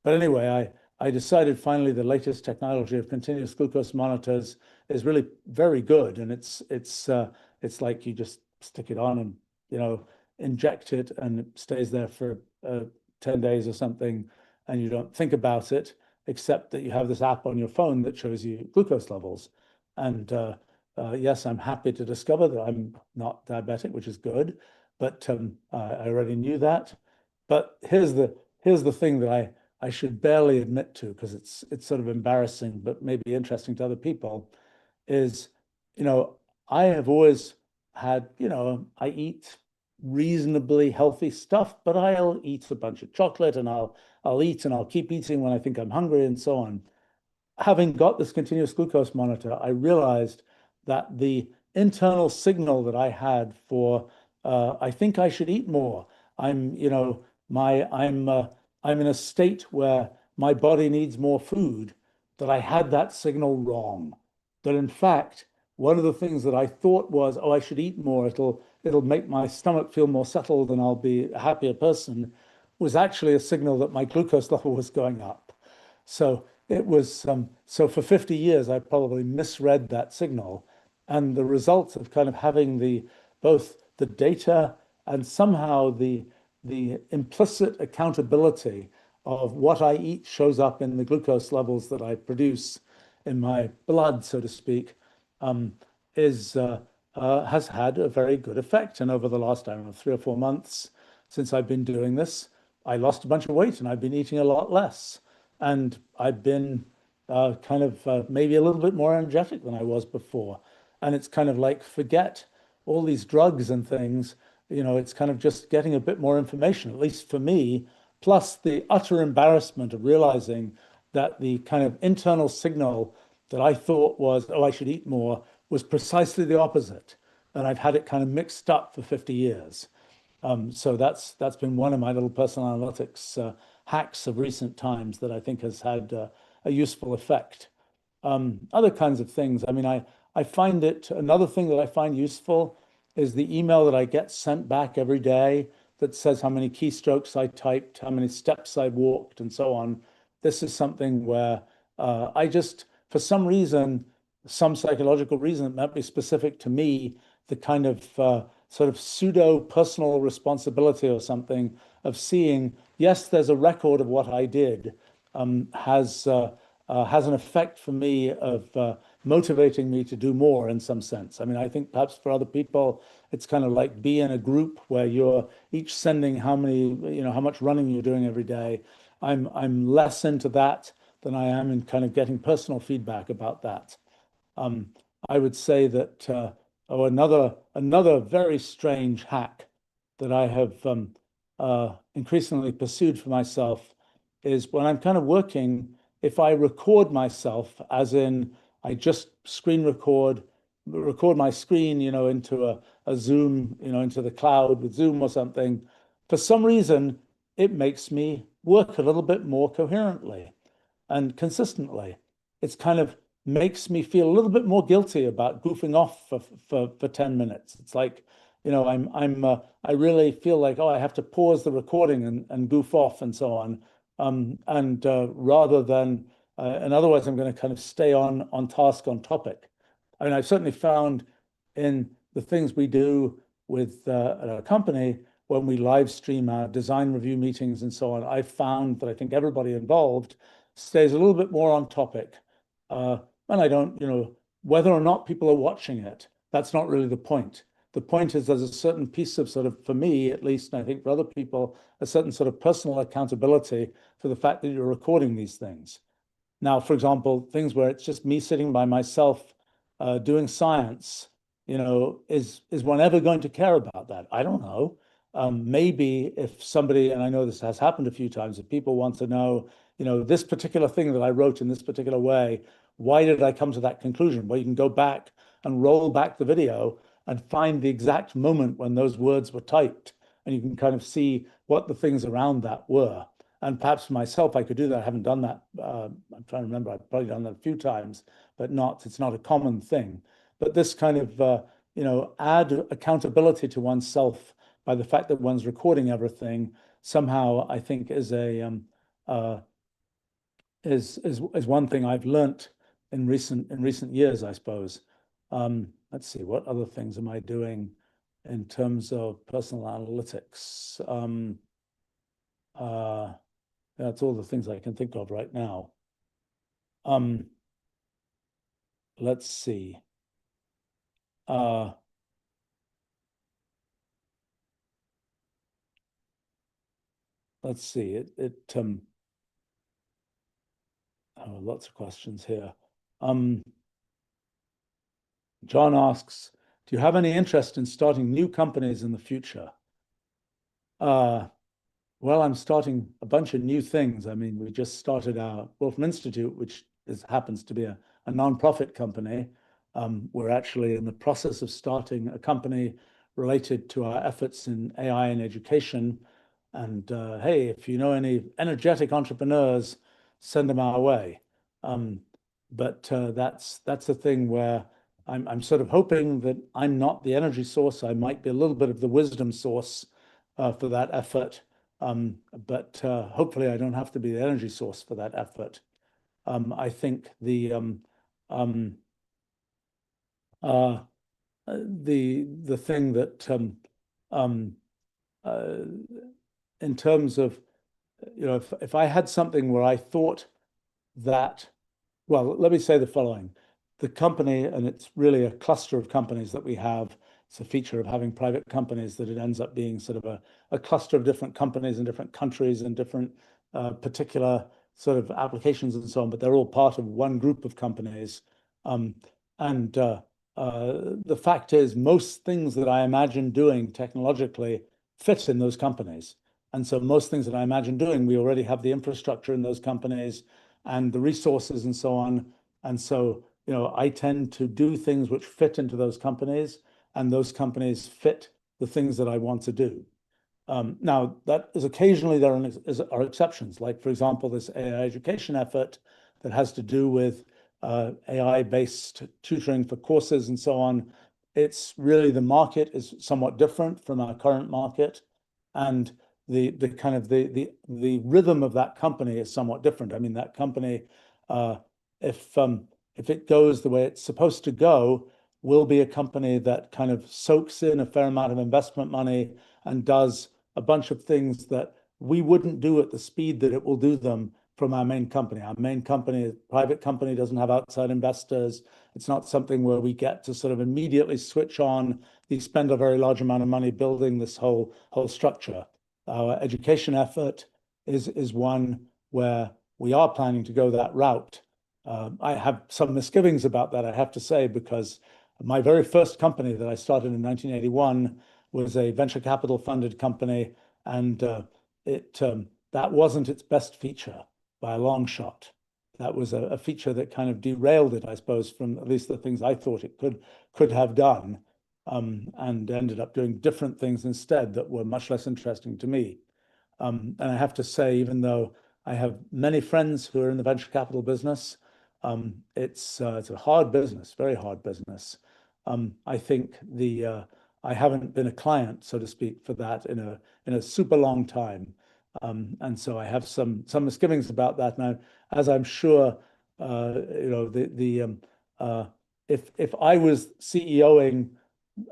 But anyway, I decided finally the latest technology of continuous glucose monitors is really very good. And it's like you just stick it on and, inject it and it stays there for 10 days or something. And you don't think about it, except that you have this app on your phone that shows you glucose levels. And yes, I'm happy to discover that I'm not diabetic, which is good, but I already knew that. But here's the thing that I should barely admit to, because it's sort of embarrassing, but maybe interesting to other people, is, I have always had, I eat reasonably healthy stuff, but I'll eat a bunch of chocolate and I'll eat and I'll keep eating when I think I'm hungry and so on. Having got this continuous glucose monitor, I realized that the internal signal that I had for I think I should eat more. I'm, you know, my I'm in a state where my body needs more food, that I had that signal wrong. That in fact, one of the things that I thought was, oh, I should eat more, it'll make my stomach feel more settled and I'll be a happier person, was actually a signal that my glucose level was going up. So it was so for 50 years I probably misread that signal. And the results of kind of having the both the data and somehow the implicit accountability of what I eat shows up in the glucose levels that I produce in my blood, so to speak, um, is has had a very good effect. And over the last, I don't know, 3 or 4 months since I've been doing this, I lost a bunch of weight and I've been eating a lot less. And I've been kind of maybe a little bit more energetic than I was before. And it's kind of like forget all these drugs and things. It's kind of just getting a bit more information, at least for me, plus the utter embarrassment of realizing that the kind of internal signal that I thought was, oh, I should eat more, was precisely the opposite. And I've had it kind of mixed up for 50 years. So that's been one of my little personal analytics hacks of recent times that I think has had a useful effect. Other kinds of things. I mean, I find it, another thing that I find useful is the email that I get sent back every day that says how many keystrokes I typed, how many steps I walked, and so on. This is something where I just, for some reason, some psychological reason that might be specific to me, the kind of sort of pseudo personal responsibility or something of seeing, yes, there's a record of what I did, has an effect for me of motivating me to do more in some sense. I mean, I think perhaps for other people, it's kind of like be in a group where you're each sending how much running you're doing every day. I'm less into that than I am in kind of getting personal feedback about that. Um, I would say that another very strange hack that I have increasingly pursued for myself is when I'm kind of working, if I record myself, as in I just record my screen, into a Zoom, into the cloud with Zoom or something, for some reason, it makes me work a little bit more coherently and consistently. It's kind of makes me feel a little bit more guilty about goofing off for 10 minutes. It's like, I really feel like, oh, I have to pause the recording and goof off and so on. And rather than, and otherwise I'm going to kind of stay on task, on topic. I mean, I've certainly found in the things we do with at our company, when we live stream our design review meetings and so on, I've found that I think everybody involved stays a little bit more on topic. And I don't, whether or not people are watching it, that's not really the point. The point is there's a certain piece of sort of, for me at least, and I think for other people, a certain sort of personal accountability for the fact that you're recording these things. Now, for example, things where it's just me sitting by myself doing science, is one ever going to care about that? I don't know. Maybe if somebody, and I know this has happened a few times, if people want to know, this particular thing that I wrote in this particular way, why did I come to that conclusion? Well, you can go back and roll back the video and find the exact moment when those words were typed, and you can kind of see what the things around that were. And perhaps for myself, I could do that. I haven't done that. I'm trying to remember. I've probably done that a few times, but it's not a common thing. But this kind of, add accountability to oneself by the fact that one's recording everything somehow, I think is one thing I've learnt in recent years, I suppose. Let's see, what other things am I doing in terms of personal analytics? That's all the things I can think of right now. Let's see. Let's see. Lots of questions here. John asks, do you have any interest in starting new companies in the future? Well, I'm starting a bunch of new things. I mean, we just started our Wolfram Institute, which happens to be a nonprofit company. We're actually in the process of starting a company related to our efforts in AI and education. And hey, if you know any energetic entrepreneurs, send them our way. Um, but that's the thing where I'm sort of hoping that I'm not the energy source. I might be a little bit of the wisdom source for that effort. But hopefully I don't have to be the energy source for that effort. I think um, uh, the thing that um, uh, in terms of, if I had something where I thought that, well, let me say the following. The company, and it's really a cluster of companies that we have. It's a feature of having private companies that it ends up being sort of a cluster of different companies in different countries and different particular sort of applications and so on, but they're all part of one group of companies. Um, and the fact is, most things that I imagine doing technologically fit in those companies. And so most things that I imagine doing, we already have the infrastructure in those companies and the resources and so on. And so, I tend to do things which fit into those companies, and those companies fit the things that I want to do. Now, that is occasionally there are exceptions, like, for example, this AI education effort that has to do with AI-based tutoring for courses and so on. It's really, the market is somewhat different from our current market, and the kind of the rhythm of that company is somewhat different. I mean, that company, uh, if it goes the way it's supposed to go, will be a company that kind of soaks in a fair amount of investment money and does a bunch of things that we wouldn't do at the speed that it will do them from our main company. Our main company, private company, doesn't have outside investors. It's not something where we get to sort of immediately switch on. We spend a very large amount of money building this whole structure. Our education effort is one where we are planning to go that route. I have some misgivings about that, I have to say, because my very first company that I started in 1981 was a venture capital funded company, and that wasn't its best feature by a long shot. That was a feature that kind of derailed it, I suppose, from at least the things I thought it could have done, and ended up doing different things instead that were much less interesting to me. And I have to say, even though I have many friends who are in the venture capital business, it's a hard business, very hard business. I think I haven't been a client, so to speak, for that in a super long time, and so I have some misgivings about that now. As I'm sure, if I was CEOing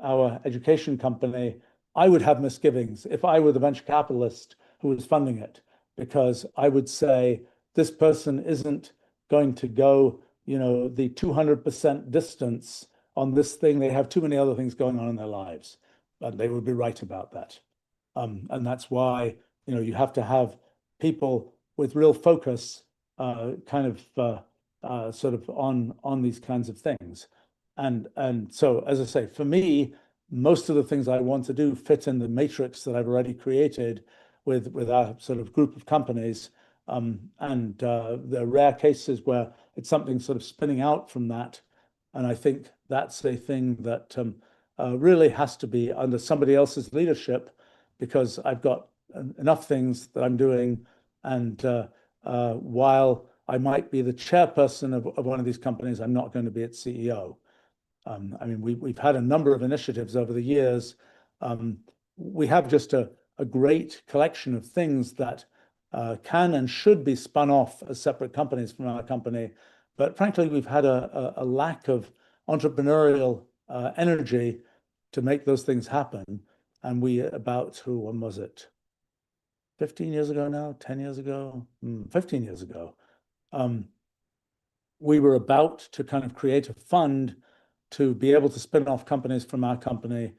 our education company, I would have misgivings if I were the venture capitalist who was funding it, because I would say this person isn't going to go, the 200% distance on this thing. They have too many other things going on in their lives, and they would be right about that. And that's why, you have to have people with real focus, kind of sort of on these kinds of things. And so, as I say, for me, most of the things I want to do fit in the matrix that I've already created with our sort of group of companies. And there are rare cases where it's something sort of spinning out from that. And I think that's a thing that really has to be under somebody else's leadership, because I've got enough things that I'm doing. And while I might be the chairperson of one of these companies, I'm not going to be its CEO. I mean, we've had a number of initiatives over the years. We have just a great collection of things that can and should be spun off as separate companies from our company. But frankly, we've had a lack of entrepreneurial energy to make those things happen. And when was it? 15 years ago now, 10 years ago, 15 years ago. We were about to kind of create a fund to be able to spin off companies from our company,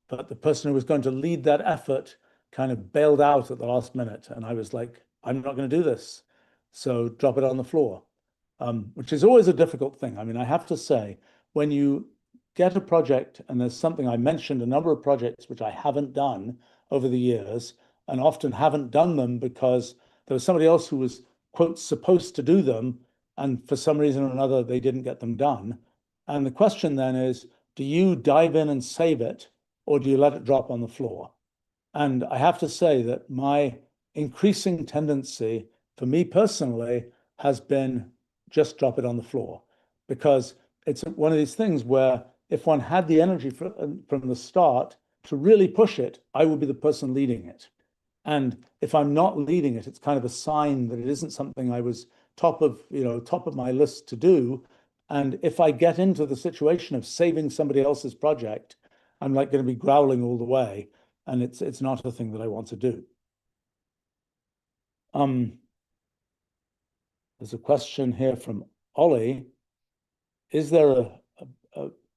but the person who was going to lead that effort kind of bailed out at the last minute. And I was like, I'm not going to do this. So drop it on the floor, which is always a difficult thing. I mean, I have to say, when you get a project, and there's something, I mentioned a number of projects which I haven't done over the years, and often haven't done them because there was somebody else who was, quote, supposed to do them, and for some reason or another, they didn't get them done. And the question then is, do you dive in and save it, or do you let it drop on the floor? And I have to say that my increasing tendency for me personally has been just drop it on the floor, because it's one of these things where if one had the energy from the start to really push it, I would be the person leading it. And if I'm not leading it, it's kind of a sign that it isn't something I was top of my list to do. And if I get into the situation of saving somebody else's project, I'm like going to be growling all the way, and it's not a thing that I want to do. There's a question here from Ollie. Is there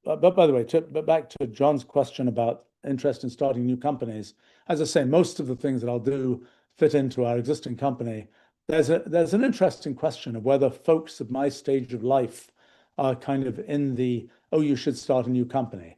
but by the way, but back to John's question about interest in starting new companies. As I say, most of the things that I'll do fit into our existing company. There's an interesting question of whether folks of my stage of life are kind of in the, oh, you should start a new company.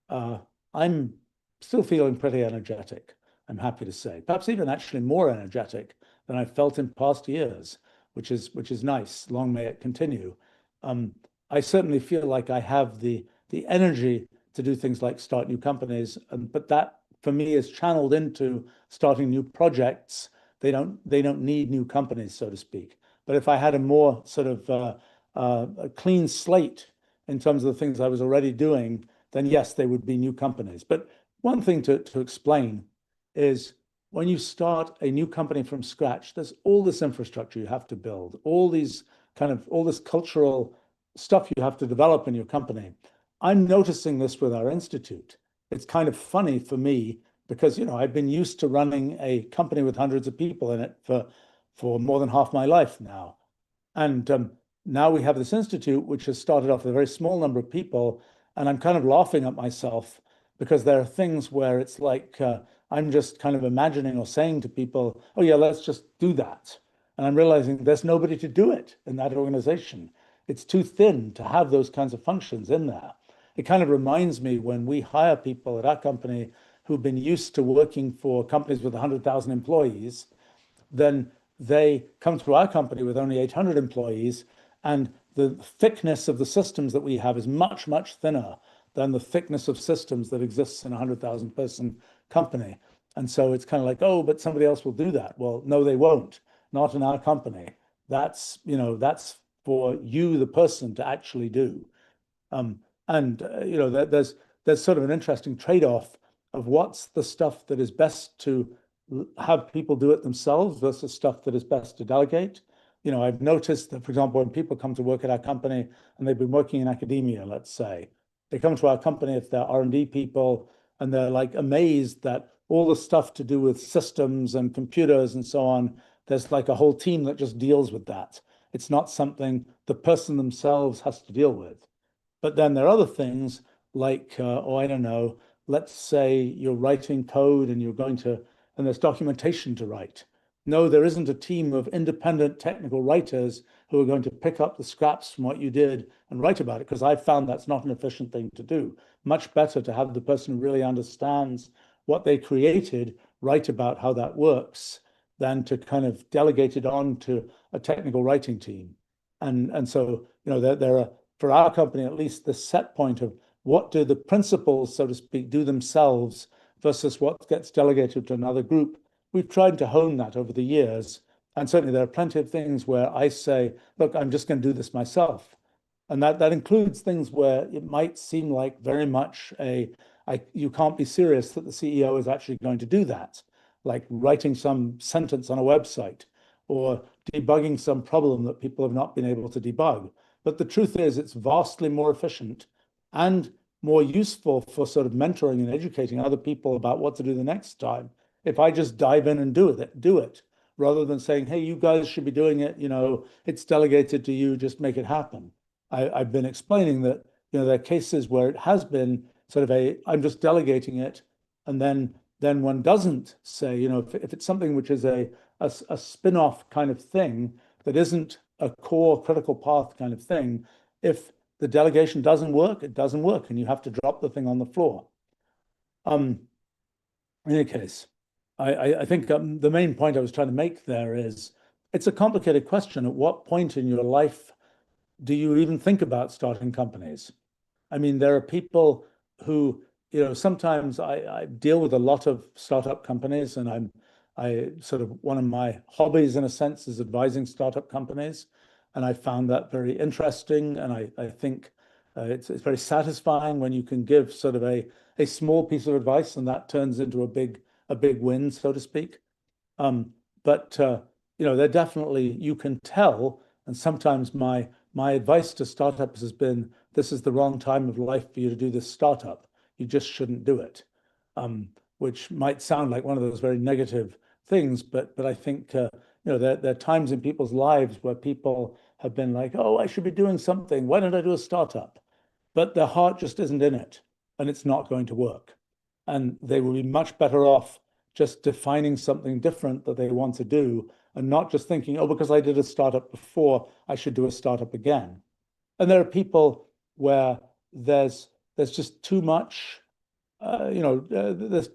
I'm still feeling pretty energetic, I'm happy to say. Perhaps even actually more energetic than I felt in past years, which is nice. Long may it continue. I certainly feel like I have the energy to do things like start new companies, but that for me is channeled into starting new projects. They don't need new companies, so to speak. But if I had a more sort of a clean slate in terms of the things I was already doing, then yes, they would be new companies. But one thing to explain is when you start a new company from scratch, there's all this infrastructure you have to build, all this cultural stuff you have to develop in your company. I'm noticing this with our institute. It's kind of funny for me because, I've been used to running a company with hundreds of people in it for more than half my life now. And now we have this institute, which has started off with a very small number of people. And I'm kind of laughing at myself because there are things where it's like I'm just kind of imagining or saying to people, oh, yeah, let's just do that. And I'm realizing there's nobody to do it in that organization. It's too thin to have those kinds of functions in there. It kind of reminds me when we hire people at our company who've been used to working for companies with 100,000 employees, then they come to our company with only 800 employees, and the thickness of the systems that we have is much, much thinner than the thickness of systems that exists in a 100,000 person company. And so it's kind of like, oh, but somebody else will do that. Well, no, they won't. Not in our company. That's for you, the person, to actually do. There's sort of an interesting trade-off of what's the stuff that is best to have people do it themselves versus stuff that is best to delegate. I've noticed that, for example, when people come to work at our company and they've been working in academia, let's say, they come to our company if they're R&D people, and they're like amazed that all the stuff to do with systems and computers and so on, there's like a whole team that just deals with that. It's not something the person themselves has to deal with. But then there are other things like, I don't know, let's say you're writing code and there's documentation to write. No, there isn't a team of independent technical writers who are going to pick up the scraps from what you did and write about it, because I've found that's not an efficient thing to do. Much better to have the person who really understands what they created write about how that works than to kind of delegate it on to a technical writing team. And so, there are, for our company at least, the set point of what do the principals, so to speak, do themselves versus what gets delegated to another group. We've tried to hone that over the years. And certainly there are plenty of things where I say, look, I'm just going to do this myself. And that includes things where it might seem like very much you can't be serious that the CEO is actually going to do that, like writing some sentence on a website or debugging some problem that people have not been able to debug. But the truth is it's vastly more efficient and more useful for sort of mentoring and educating other people about what to do the next time if I just dive in and do it, rather than saying, hey, you guys should be doing it, it's delegated to you, just make it happen. I've been explaining that, there are cases where it has been sort of I'm just delegating it, and then one doesn't say, if it's something which is a spin-off kind of thing that isn't a core critical path kind of thing, if the delegation doesn't work, it doesn't work, and you have to drop the thing on the floor. In any case, I think the main point I was trying to make there is it's a complicated question. At what point in your life do you even think about starting companies? I mean, there are people who, sometimes I deal with a lot of startup companies, and I sort of one of my hobbies in a sense is advising startup companies, and I found that very interesting, and I think it's very satisfying when you can give sort of a small piece of advice and that turns into a big win, so to speak. Um, but they're definitely you can tell, and sometimes my advice to startups has been, this is the wrong time of life for you to do this startup. You just shouldn't do it. Which might sound like one of those very negative things, but I think there are times in people's lives where people have been like, oh, I should be doing something. Why don't I do a startup? But their heart just isn't in it, and it's not going to work. And they will be much better off just defining something different that they want to do and not just thinking, oh, because I did a startup before, I should do a startup again. And there are people where there's just too much, there's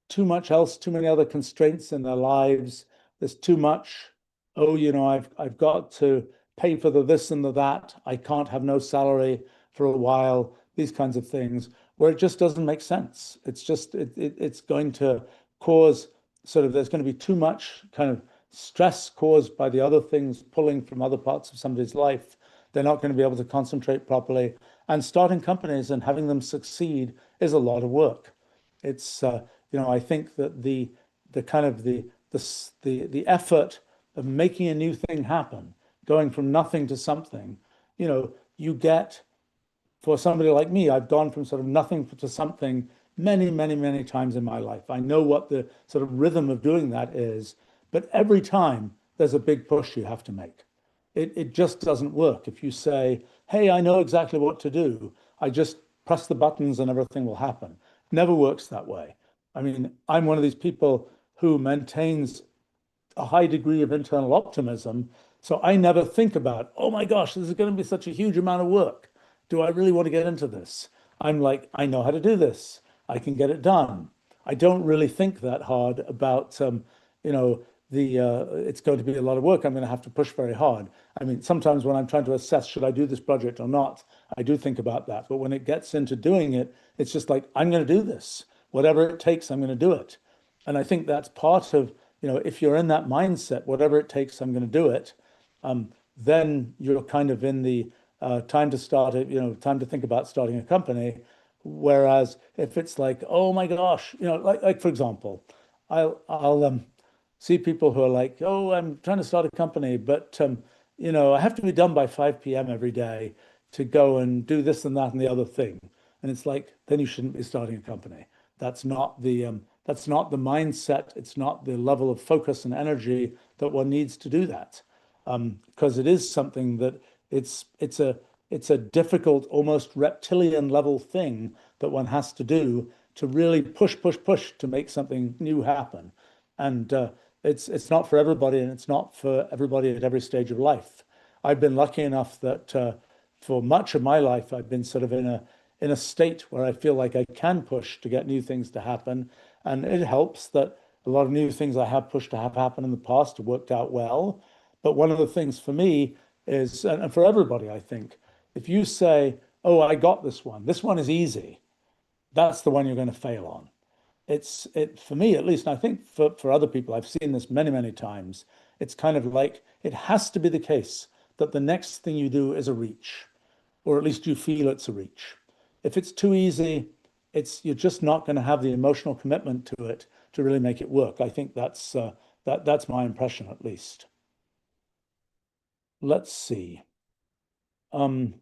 too much else, too many other constraints in their lives. There's too much, oh, I've got to pay for the this and the that. I can't have no salary for a while, these kinds of things, where it just doesn't make sense. It's going to cause sort of, there's going to be too much kind of stress caused by the other things pulling from other parts of somebody's life. They're not going to be able to concentrate properly. And starting companies and having them succeed is a lot of work. It's I think that the kind of the effort of making a new thing happen, going from nothing to something, you get, for somebody like me, I've gone from sort of nothing to something many, many, many times in my life. I know what the sort of rhythm of doing that is, but every time there's a big push you have to make. It just doesn't work if you say, hey, I know exactly what to do. I just press the buttons and everything will happen. Never works that way. I mean, I'm one of these people who maintains a high degree of internal optimism. So I never think about, oh my gosh, this is going to be such a huge amount of work. Do I really want to get into this? I'm like, I know how to do this. I can get it done. I don't really think that hard about, it's going to be a lot of work. I'm going to have to push very hard. I mean, sometimes when I'm trying to assess, should I do this project or not? I do think about that. But when it gets into doing it, it's just like, I'm going to do this. Whatever it takes, I'm going to do it. And I think that's part of, if you're in that mindset, whatever it takes, I'm going to do it. Then you're kind of in the time to start it, time to think about starting a company. Whereas if it's like, oh my gosh, like for example, I'll see people who are like, oh, I'm trying to start a company, but I have to be done by 5 p.m. every day to go and do this and that and the other thing. And it's like, then you shouldn't be starting a company. That's not the mindset. It's not the level of focus and energy that one needs to do that. Because it is something that it's a difficult, almost reptilian level thing that one has to do to really push, push, push to make something new happen. And it's not for everybody, and it's not for everybody at every stage of life. I've been lucky enough that for much of my life, I've been sort of in a state where I feel like I can push to get new things to happen. And it helps that a lot of new things I have pushed to have happen in the past have worked out well. But one of the things for me is, and for everybody, I think, if you say, oh, I got this one is easy, that's the one you're going to fail on. For me at least, and I think for other people, I've seen this many, many times. It's kind of like it has to be the case that the next thing you do is a reach, or at least you feel it's a reach. If it's too easy, you're just not going to have the emotional commitment to it to really make it work. I think that's my impression at least. Let's see. Um,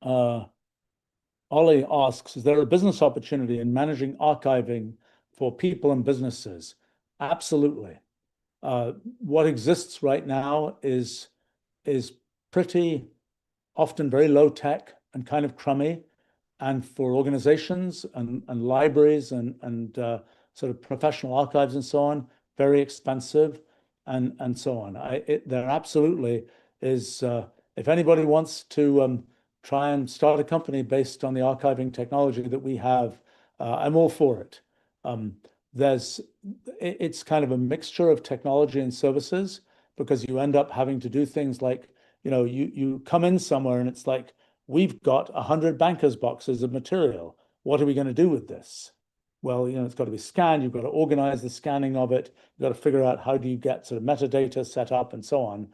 Ollie asks, is there a business opportunity in managing archiving for people and businesses? Absolutely. What exists right now is pretty often very low tech and kind of crummy, and for organizations and libraries and sort of professional archives and so on, very expensive and so on. There absolutely is. If anybody wants to try and start a company based on the archiving technology that we have, I'm all for it. It's kind of a mixture of technology and services, because you end up having to do things like, you come in somewhere and it's like, we've got 100 bankers boxes of material. what are we going to do with this? Well, it's got to be scanned. You've got to organize the scanning of it. You've got to figure out how do you get sort of metadata set up and so on.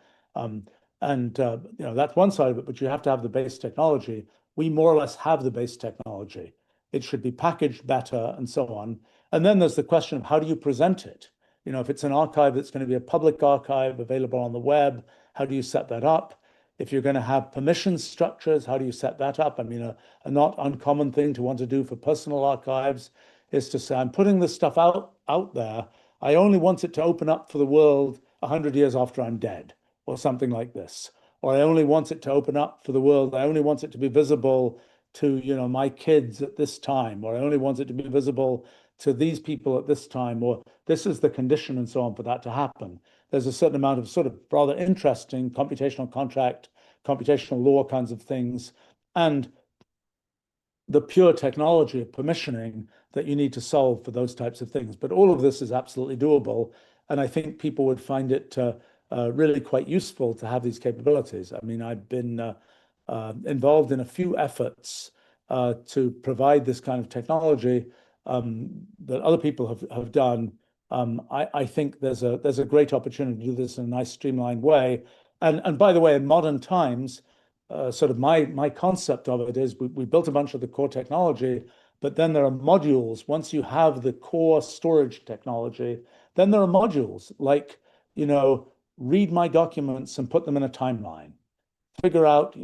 And that's one side of it, but you have to have the base technology. We more or less have the base technology. It should be packaged better and so on. And then there's the question of how do you present it? If it's an archive that's going to be a public archive available on the web, how do you set that up? If you're going to have permission structures, how do you set that up? I mean, a not uncommon thing to want to do for personal archives is to say, I'm putting this stuff out there. I only want it to open up for the world 100 years after I'm dead, or something like this. Or I only want it to open up for the world. I only want it to be visible to, my kids at this time, or I only want it to be visible to these people at this time, or this is the condition and so on for that to happen. There's a certain amount of sort of rather interesting computational contract, computational law kinds of things, and the pure technology of permissioning that you need to solve for those types of things. But all of this is absolutely doable. And I think people would find it really quite useful to have these capabilities. I mean, I've been involved in a few efforts to provide this kind of technology that other people have done. I think there's a great opportunity to do this in a nice streamlined way. And by the way, in modern times, sort of my concept of it is we built a bunch of the core technology, but then there are modules. Once you have the core storage technology, then there are modules like, read my documents and put them in a timeline. Figure out,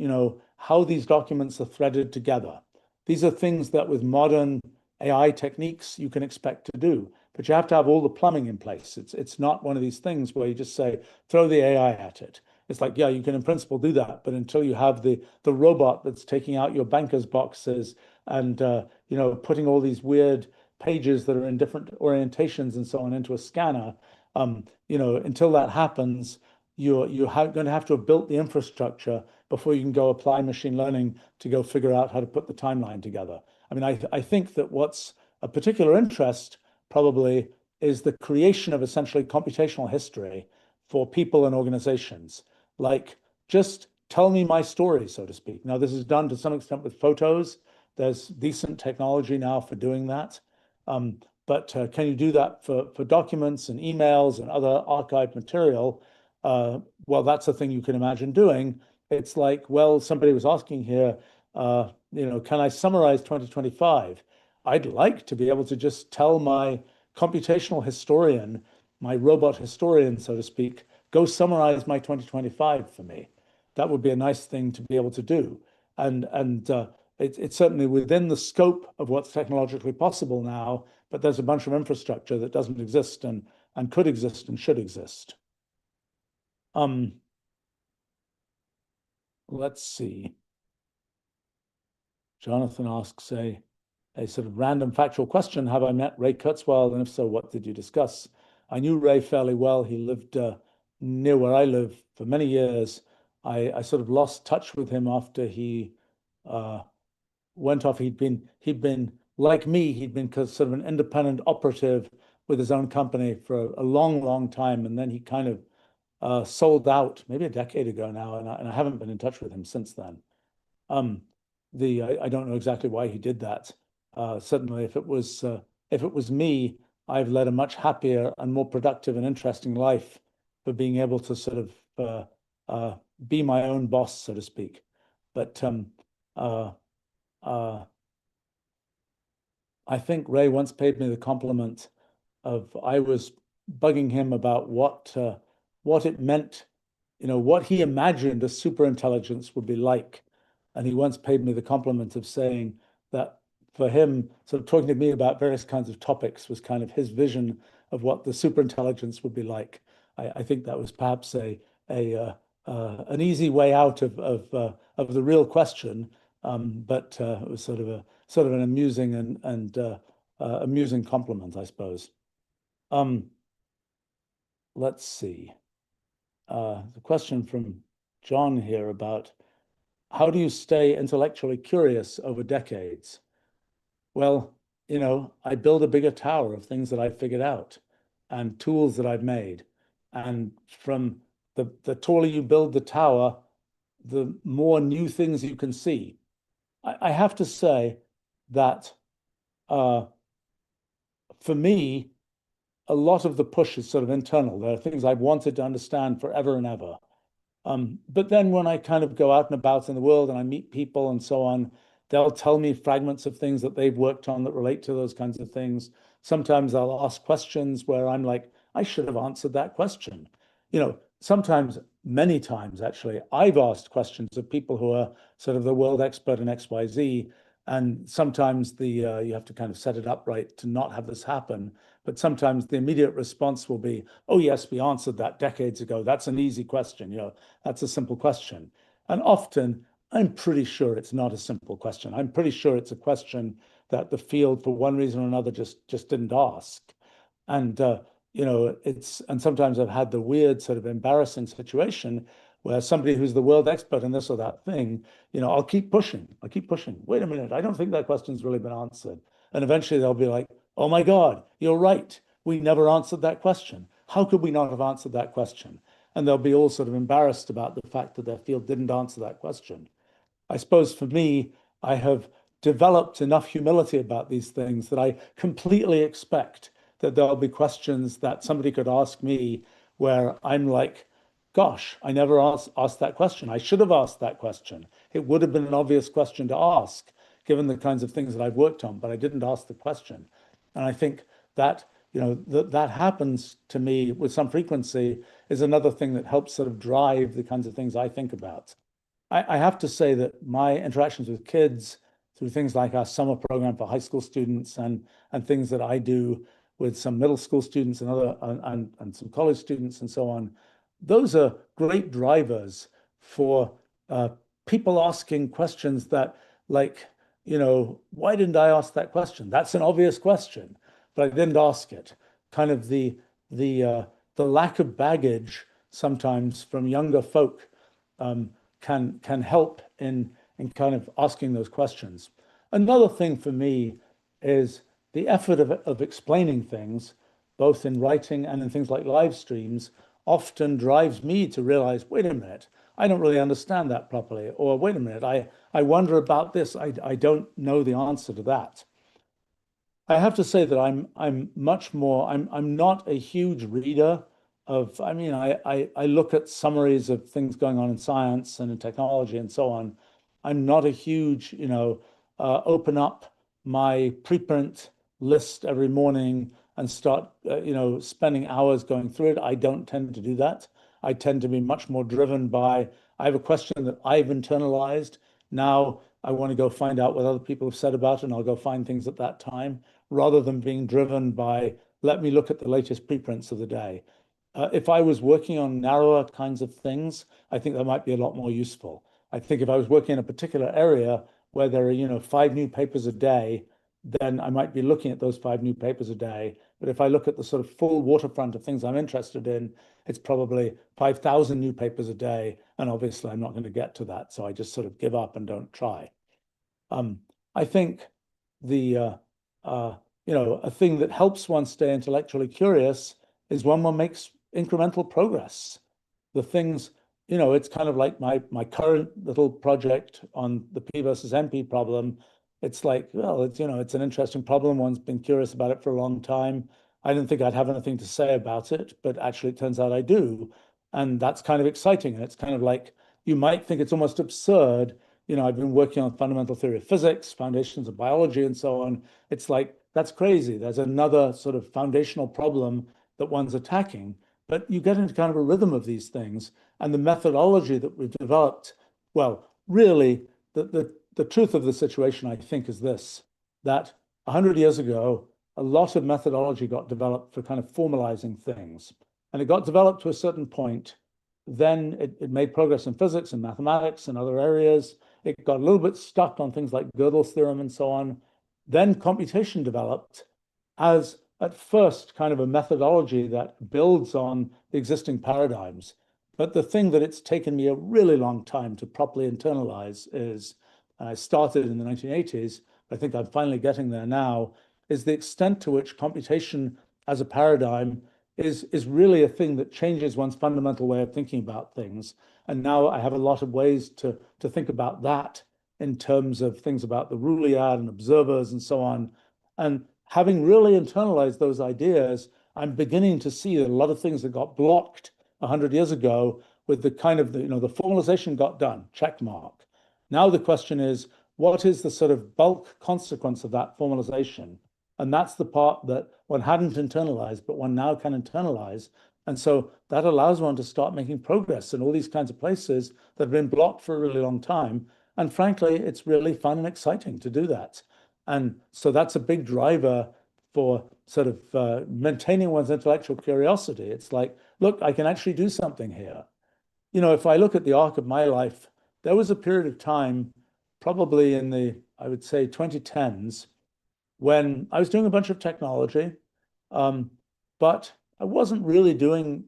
how these documents are threaded together. These are things that with modern AI techniques you can expect to do, but you have to have all the plumbing in place. It's not one of these things where you just say, throw the AI at it. It's like, yeah, you can in principle do that, but until you have the robot that's taking out your banker's boxes and putting all these weird pages that are in different orientations and so on into a scanner, until that happens, you're going to have to have built the infrastructure before you can go apply machine learning to go figure out how to put the timeline together. I mean, I think that what's a particular interest probably is the creation of essentially computational history for people and organizations. Like, just tell me my story, so to speak. Now, this is done to some extent with photos. There's decent technology now for doing that. But can you do that for documents and emails and other archived material? Well, that's a thing you can imagine doing. It's like, well, somebody was asking here, can I summarize 2025? I'd like to be able to just tell my computational historian, my robot historian, so to speak, go summarize my 2025 for me. That would be a nice thing to be able to do. And it's certainly within the scope of what's technologically possible now, but there's a bunch of infrastructure that doesn't exist and could exist and should exist. Let's see. Jonathan asks a sort of random factual question. Have I met Ray Kurzweil? And if so, what did you discuss? I knew Ray fairly well. He lived near where I live for many years. I sort of lost touch with him after he went off. He'd been like me. He'd been sort of an independent operative with his own company for a long, long time, and then he kind of sold out maybe a decade ago now, and I haven't been in touch with him since then. I don't know exactly why he did that. Certainly, if it was me, I've led a much happier and more productive and interesting life for being able to sort of be my own boss, so to speak. But I think Ray once paid me the compliment of I was bugging him about what it meant, what he imagined a superintelligence would be like. And he once paid me the compliment of saying that for him, sort of talking to me about various kinds of topics was kind of his vision of what the superintelligence would be like. I think that was perhaps an easy way out of the real question, but it was sort of an amusing and amusing compliment, I suppose. Let's see. The question from John here about how do you stay intellectually curious over decades? Well, I build a bigger tower of things that I've figured out and tools that I've made. And from the taller you build the tower, the more new things you can see. I have to say that uh, for me, a lot of the push is sort of internal. There are things I've wanted to understand forever and ever. But then when I kind of go out and about in the world and I meet people and so on, they'll tell me fragments of things that they've worked on that relate to those kinds of things. Sometimes I'll ask questions where I'm like, I should have answered that question. Sometimes, many times actually, I've asked questions of people who are sort of the world expert in XYZ. And sometimes you have to kind of set it up right to not have this happen. But sometimes the immediate response will be, oh, yes, we answered that decades ago. That's an easy question. That's a simple question. And often, I'm pretty sure it's not a simple question. I'm pretty sure it's a question that the field, for one reason or another, just didn't ask. And and sometimes I've had the weird sort of embarrassing situation where somebody who's the world expert in this or that thing, I'll keep pushing. I keep pushing. Wait a minute, I don't think that question's really been answered. And eventually they'll be like, oh my God, you're right. We never answered that question. How could we not have answered that question? And they'll be all sort of embarrassed about the fact that their field didn't answer that question. I suppose for me, I have developed enough humility about these things that I completely expect that there'll be questions that somebody could ask me where I'm like, gosh, I never asked that question. I should have asked that question. It would have been an obvious question to ask, given the kinds of things that I've worked on, but I didn't ask the question. And I think that, that happens to me with some frequency is another thing that helps sort of drive the kinds of things I think about. I have to say that my interactions with kids through things like our summer program for high school students and things that I do with some middle school students and and some college students and so on, those are great drivers for people asking questions that, like, why didn't I ask that question? That's an obvious question, but I didn't ask it. Kind of the lack of baggage sometimes from younger folk can help in kind of asking those questions. Another thing for me is the effort of explaining things, both in writing and in things like live streams, often drives me to realize, wait a minute, I don't really understand that properly. Or wait a minute, I wonder about this. I don't know the answer to that. I have to say that I'm much more, I'm not a huge reader of, I mean, I look at summaries of things going on in science and in technology and so on. I'm not a huge, open up my preprint list every morning and start, spending hours going through it. I don't tend to do that. I tend to be much more driven by, I have a question that I've internalized. Now I want to go find out what other people have said about it, and I'll go find things at that time rather than being driven by, let me look at the latest preprints of the day. If I was working on narrower kinds of things, I think that might be a lot more useful. I think if I was working in a particular area where there are, 5 new papers a day, then I might be looking at those 5 new papers a day. But if I look at the sort of full waterfront of things I'm interested in, it's probably 5,000 new papers a day. And obviously, I'm not going to get to that. So I just sort of give up and don't try. I think the a thing that helps one stay intellectually curious is when one makes incremental progress. The things, it's kind of like my current little project on the P versus NP problem. It's like, well, it's an interesting problem. One's been curious about it for a long time. I didn't think I'd have anything to say about it, but actually it turns out I do. And that's kind of exciting. And it's kind of like, you might think it's almost absurd. I've been working on fundamental theory of physics, foundations of biology, and so on. It's like, that's crazy. There's another sort of foundational problem that one's attacking. But you get into kind of a rhythm of these things. And the methodology that we've developed, well, really, the truth of the situation, I think, is this, that 100 years ago, a lot of methodology got developed for kind of formalizing things. And it got developed to a certain point. Then it made progress in physics and mathematics and other areas. It got a little bit stuck on things like Gödel's theorem and so on. Then computation developed as, at first, kind of a methodology that builds on the existing paradigms. But the thing that it's taken me a really long time to properly internalize is, and I started in the 1980s, I think I'm finally getting there now, is the extent to which computation as a paradigm is really a thing that changes one's fundamental way of thinking about things. And now I have a lot of ways to think about that in terms of things about the Rulliad and observers and so on. And having really internalized those ideas, I'm beginning to see that a lot of things that got blocked 100 years ago with the kind of, the formalization got done, check mark. Now the question is, what is the sort of bulk consequence of that formalization? And that's the part that one hadn't internalized, but one now can internalize. And so that allows one to start making progress in all these kinds of places that have been blocked for a really long time. And frankly, it's really fun and exciting to do that. And so that's a big driver for sort of maintaining one's intellectual curiosity. It's like, look, I can actually do something here. If I look at the arc of my life, there was a period of time, probably in the, I would say, 2010s, when I was doing a bunch of technology, but I wasn't really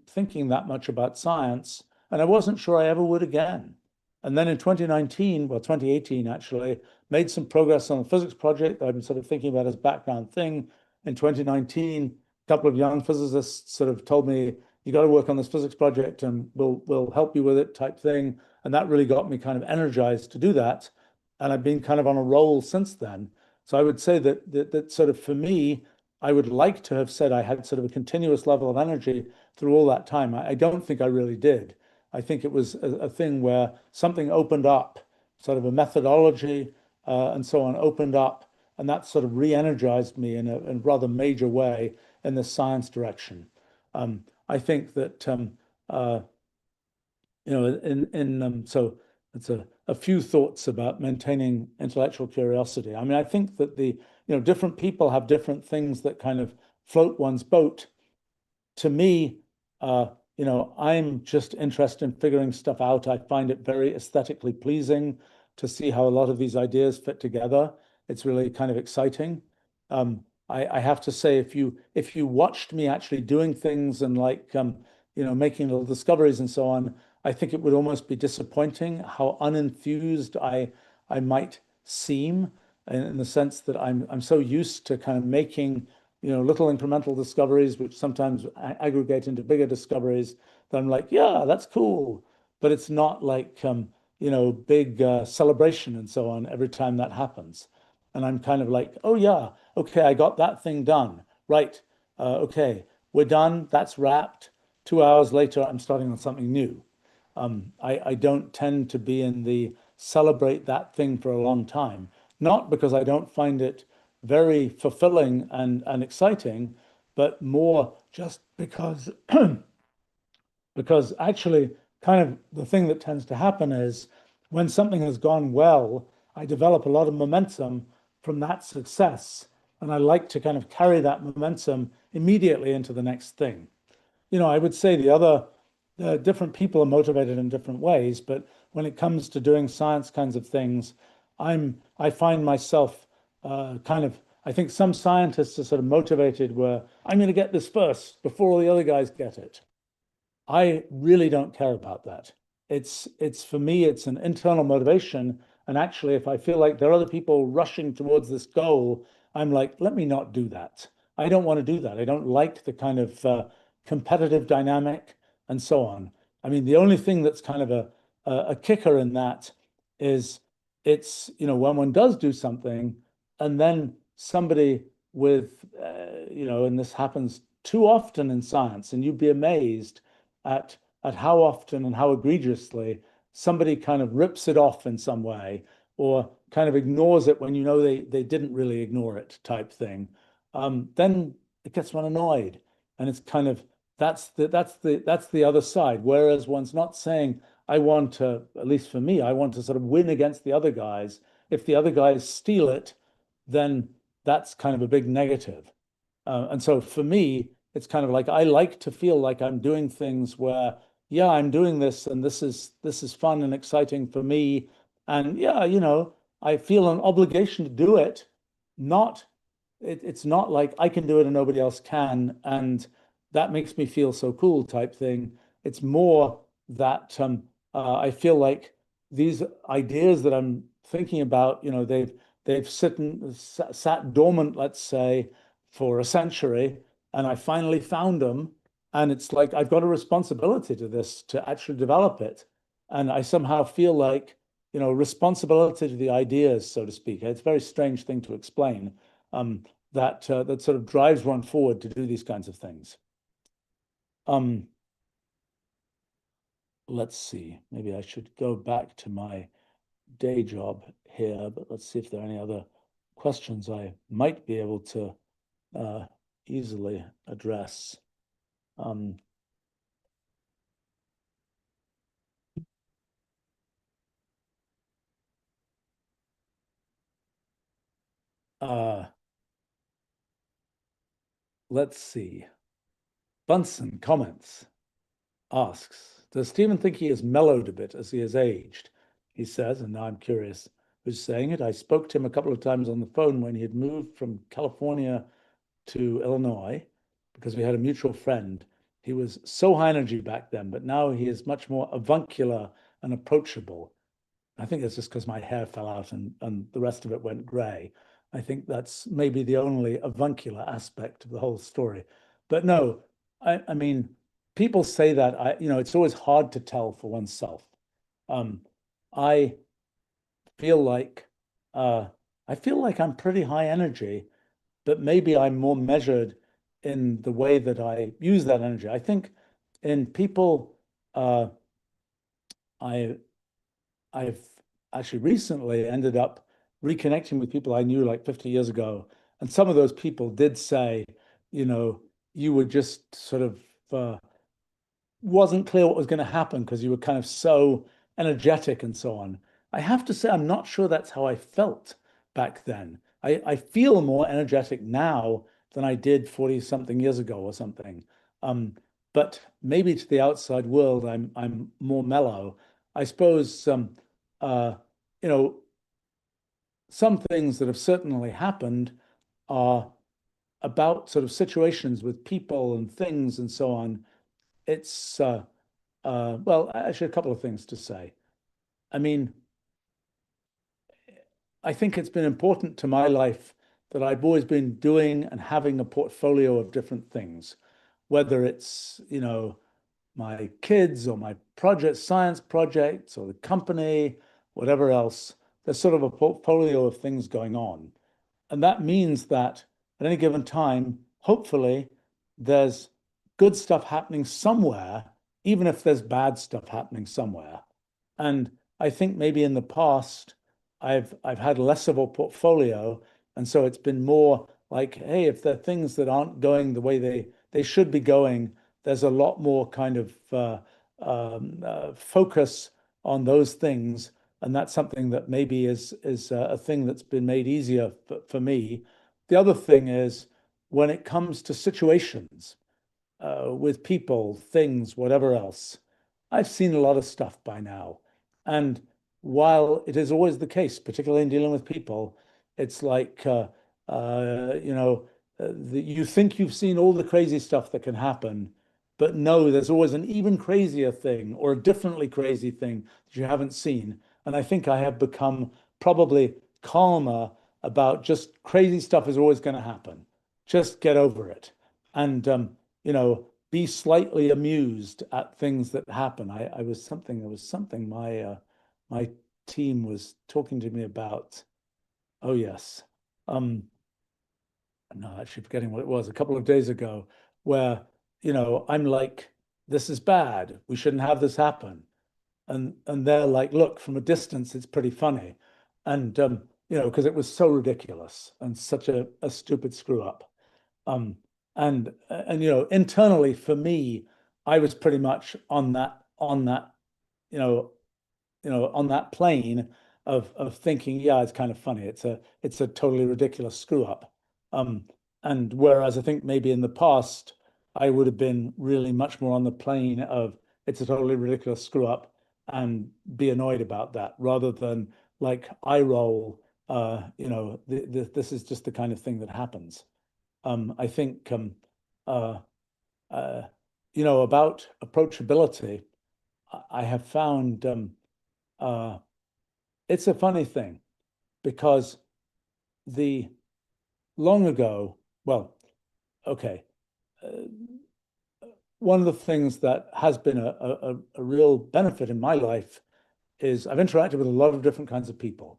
thinking that much about science, and I wasn't sure I ever would again. And then in 2019, well, 2018 actually, made some progress on a physics project that I've been sort of thinking about as background thing. In 2019, a couple of young physicists sort of told me, you got to work on this physics project and we'll help you with it type thing. And that really got me kind of energized to do that. And I've been kind of on a roll since then. So I would say that sort of for me, I would like to have said I had sort of a continuous level of energy through all that time. I don't think I really did. I think it was a thing where something opened up, sort of a methodology and so on opened up, and that sort of re-energized me in a rather major way in the science direction. I think that so it's a few thoughts about maintaining intellectual curiosity. I mean, I think that different people have different things that kind of float one's boat. To me, I'm just interested in figuring stuff out. I find it very aesthetically pleasing to see how a lot of these ideas fit together. It's really kind of exciting. I have to say, if you watched me actually doing things and making little discoveries and so on, I think it would almost be disappointing how unenthused I might seem, in the sense that I'm so used to kind of making little incremental discoveries, which sometimes aggregate into bigger discoveries, that I'm like, yeah, that's cool. But it's not like, big celebration and so on every time that happens. And I'm kind of like, oh, yeah, okay, I got that thing done. Right. Okay, we're done. That's wrapped. 2 hours later, I'm starting on something new. I don't tend to be in the celebrate that thing for a long time, not because I don't find it very fulfilling and exciting, but more just because because actually kind of the thing that tends to happen is when something has gone well, I develop a lot of momentum from that success. And I like to kind of carry that momentum immediately into the next thing. I would say the different people are motivated in different ways, but when it comes to doing science kinds of things, I find myself I think some scientists are sort of motivated where I'm going to get this first before all the other guys get it. I really don't care about that. It's for me, it's an internal motivation. And actually, if I feel like there are other people rushing towards this goal, I'm like, let me not do that. I don't want to do that. I don't like the kind of competitive dynamic and so on. I mean, the only thing that's kind of a kicker in that is it's, when one does do something and then somebody with, and this happens too often in science, and you'd be amazed at how often and how egregiously somebody kind of rips it off in some way or kind of ignores it when they didn't really ignore it type thing. Then it gets one annoyed, and it's kind of that's the other side. Whereas one's not saying, I want to, at least for me, I want to sort of win against the other guys. If the other guys steal it, then that's kind of a big negative. And so for me, it's kind of like I like to feel like I'm doing things where, yeah, I'm doing this and this is fun and exciting for me. And yeah, I feel an obligation to do it. It's not like I can do it and nobody else can, and that makes me feel so cool type thing. It's more that I feel like these ideas that I'm thinking about, they've sat dormant, let's say, for a century, and I finally found them. And it's like I've got a responsibility to this to actually develop it. And I somehow feel like, responsibility to the ideas, so to speak. It's a very strange thing to explain. that sort of drives one forward to do these kinds of things. Um, let's see. Maybe I should go back to my day job here, but let's see if there are any other questions I might be able to easily address. Um, uh, let's see. Bunsen comments, asks, does Stephen think he has mellowed a bit as he has aged? He says, and now I'm curious who's saying it. I spoke to him a couple of times on the phone when he had moved from California to Illinois because we had a mutual friend. He was so high energy back then, but now he is much more avuncular and approachable. I think that's just because my hair fell out and the rest of it went gray. I think that's maybe the only avuncular aspect of the whole story. But no, I mean, people say that it's always hard to tell for oneself. Um, I feel like uh, I feel like I'm pretty high energy, but maybe I'm more measured in the way that I use that energy. I think in people, I I've actually recently ended up reconnecting with people I knew like 50 years ago. And some of those people did say, you know, you were just sort of wasn't clear what was going to happen because you were kind of so energetic and so on. I have to say, I'm not sure that's how I felt back then. I feel more energetic now than I did 40 something years ago or something. Um, but maybe to the outside world, I'm more mellow. I suppose uh, you know, some things that have certainly happened are about sort of situations with people and things and so on. It's well, actually, a couple of things to say. I mean, I think it's been important to my life that I've always been doing and having a portfolio of different things, whether it's, my kids or my project, science projects or the company, whatever else. There's sort of a portfolio of things going on. And that means that at any given time, hopefully, there's good stuff happening somewhere, even if there's bad stuff happening somewhere. And I think maybe in the past, I've had less of a portfolio, and so it's been more like, hey, if there are things that aren't going the way they should be going, there's a lot more kind of focus on those things, and that's something that maybe is a thing that's been made easier for me. The other thing is when it comes to situations with people, things, whatever else. I've seen a lot of stuff by now. And while it is always the case, particularly in dealing with people, it's like, you think you've seen all the crazy stuff that can happen, but no, there's always an even crazier thing or a differently crazy thing that you haven't seen. And I think I have become probably calmer about just crazy stuff is always going to happen. Just get over it. And be slightly amused at things that happen. I was something, there was something my team was talking to me about. Oh yes. Um, no, actually forgetting what it was, a couple of days ago, where, I'm like, this is bad. We shouldn't have this happen. And they're like, look, from a distance, it's pretty funny. And because it was so ridiculous and such a stupid screw up. Um, and internally for me, I was pretty much on that you know on that plane of thinking, yeah, it's kind of funny. It's a totally ridiculous screw up. Um, and whereas I think maybe in the past I would have been really much more on the plane of it's a totally ridiculous screw up and be annoyed about that rather than like eye roll. This is just the kind of thing that happens. I think uh, uh, about approachability, I have found uh, it's a funny thing because the long ago, well, okay, uh, one of the things that has been a real benefit in my life is I've interacted with a lot of different kinds of people,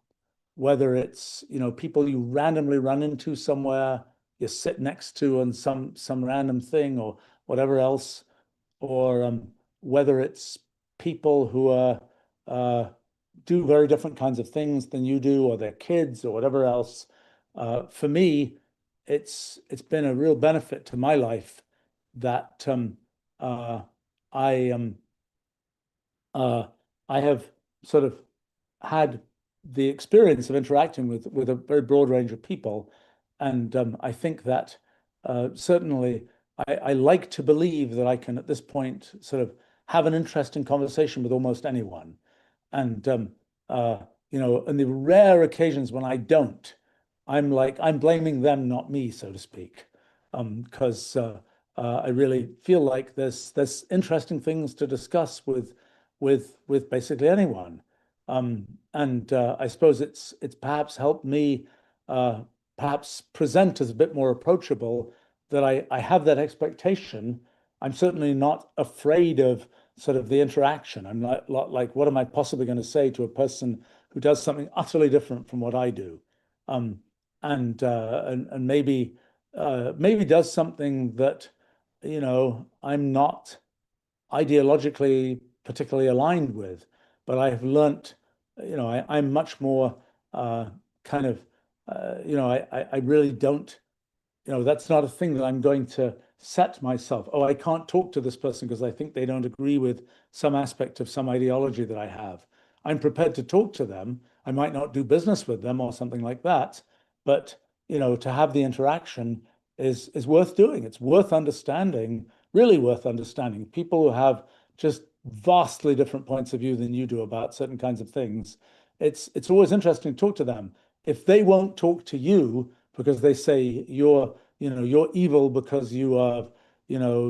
whether it's people you randomly run into somewhere you sit next to on some random thing or whatever else, or whether it's people who are do very different kinds of things than you do, or their kids, or whatever else. For me, it's been a real benefit to my life that uh, I uh, I have sort of had the experience of interacting with a very broad range of people, and I think that certainly I like to believe that I can at this point sort of have an interesting conversation with almost anyone. And uh, in the rare occasions when I don't, I'm blaming them, not me, so to speak, because I really feel like there's interesting things to discuss with basically anyone. And I suppose it's perhaps helped me uh, perhaps present as a bit more approachable, that I have that expectation. I'm certainly not afraid of sort of the interaction. I'm like, what am I possibly going to say to a person who does something utterly different from what I do? Um, and maybe does something that, I'm not ideologically particularly aligned with, but I have learnt, I'm much more kind of, I really don't, that's not a thing that I'm going to set myself. Oh, I can't talk to this person because I think they don't agree with some aspect of some ideology that I have. I'm prepared to talk to them. I might not do business with them or something like that, but to have the interaction is worth doing. It's worth understanding, really worth understanding. People who have just vastly different points of view than you do about certain kinds of things. It's always interesting to talk to them. If they won't talk to you because they say you're evil because you are,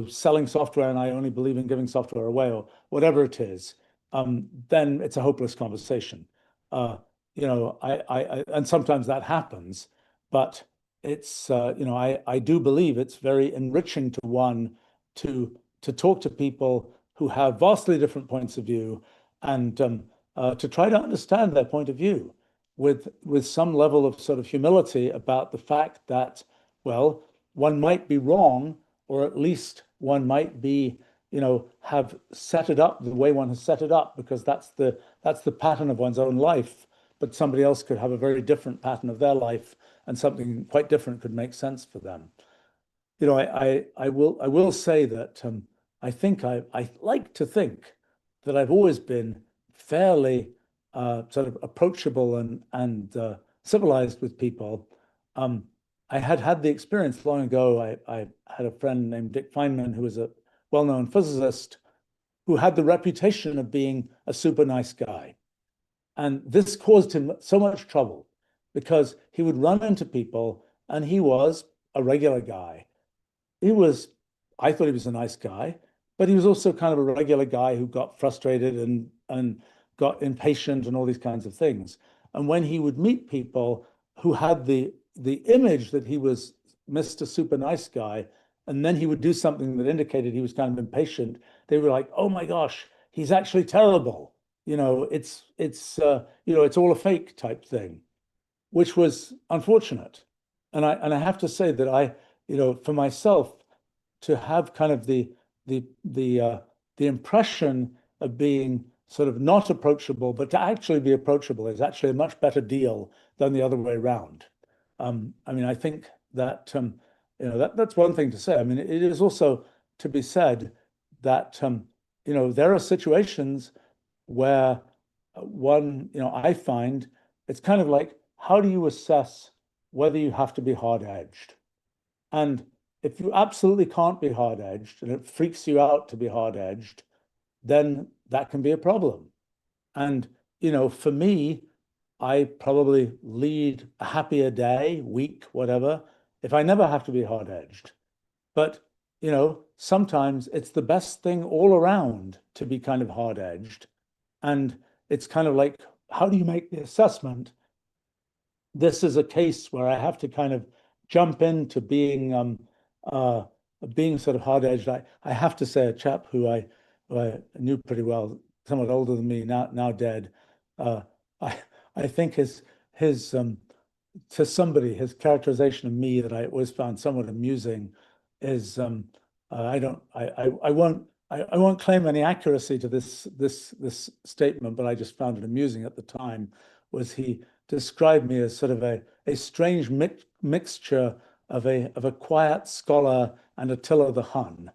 selling software and I only believe in giving software away, or whatever it is, then it's a hopeless conversation. Uh, and sometimes that happens, but it's, I do believe it's very enriching to one to talk to people who have vastly different points of view, and to try to understand their point of view with some level of sort of humility about the fact that, well, one might be wrong, or at least one might be, have set it up the way one has set it up, because that's the pattern of one's own life. But somebody else could have a very different pattern of their life, and something quite different could make sense for them. I will say that I think I like to think that I've always been fairly sort of approachable and civilized with people. Um, I had the experience long ago. I had a friend named Dick Feynman, who was a well-known physicist, who had the reputation of being a super nice guy. And this caused him so much trouble because he would run into people and he was a regular guy. He was, I thought he was a nice guy, but he was also kind of a regular guy who got frustrated and got impatient and all these kinds of things. And when he would meet people who had the image that he was Mr. Super Nice Guy, and then he would do something that indicated he was kind of impatient, they were like, "Oh my gosh, he's actually terrible." It's all a fake type thing, which was unfortunate. And I have to say that for myself, to have kind of the impression of being sort of not approachable, but to actually be approachable is actually a much better deal than the other way around. I mean, I think that that's one thing to say. I mean, it is also to be said that there are situations where I find it's kind of like, how do you assess whether you have to be hard-edged? And if you absolutely can't be hard-edged and it freaks you out to be hard-edged, then that can be a problem. And, for me, I probably lead a happier day, week, whatever, if I never have to be hard-edged. But, sometimes it's the best thing all around to be kind of hard-edged. And it's kind of like, how do you make the assessment? This is a case where I have to kind of jump into uh, being sort of hard-edged. I have to say, a chap who I knew pretty well, somewhat older than me, now dead. Uh, I I think his to somebody, his characterization of me that I always found somewhat amusing is I won't claim any accuracy to this statement, but I just found it amusing at the time. Was he described me as sort of a strange mixture of a quiet scholar and Attila the Hun.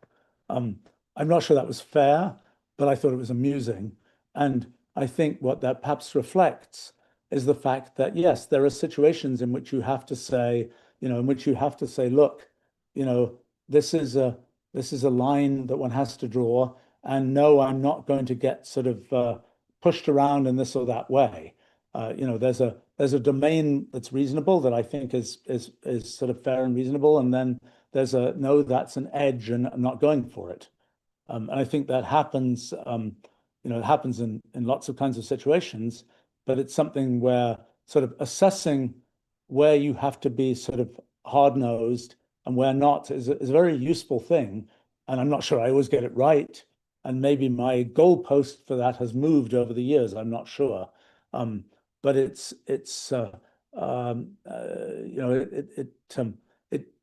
I'm not sure that was fair, but I thought it was amusing. And I think what that perhaps reflects is the fact that, yes, there are situations in which you have to say, in which you have to say, look, you know, this is a line that one has to draw, and no, I'm not going to get sort of pushed around in this or that way. There's a domain that's reasonable that I think is sort of fair and reasonable, and then there's a no, that's an edge, and I'm not going for it. And I think that happens, it happens in lots of kinds of situations, but it's something where sort of assessing where you have to be sort of hard-nosed and where not is a very useful thing. And I'm not sure I always get it right. And maybe my goalpost for that has moved over the years. I'm not sure. But it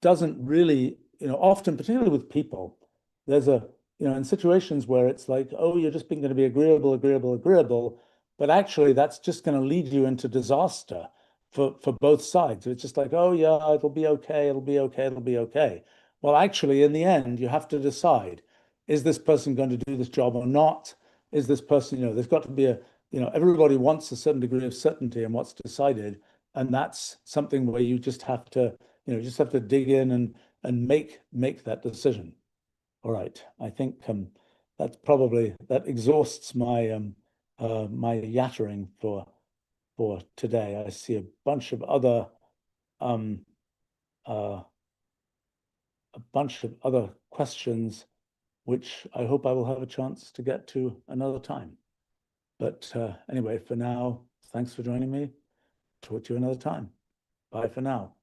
doesn't really, often, particularly with people, there's in situations where it's like, oh, you're just going to be agreeable, agreeable, agreeable, but actually that's just going to lead you into disaster for both sides. It's just like, oh yeah, it'll be okay, it'll be okay, it'll be okay. Well, actually, in the end, you have to decide, is this person going to do this job or not? Is this person, there's got to be everybody wants a certain degree of certainty in what's decided, and that's something where you just have to, dig in and make that decision. All right, I think that exhausts my yattering for today. I see a bunch of other um, uh, questions, which I hope I will have a chance to get to another time. But anyway, for now, thanks for joining me. Talk to you another time. Bye for now.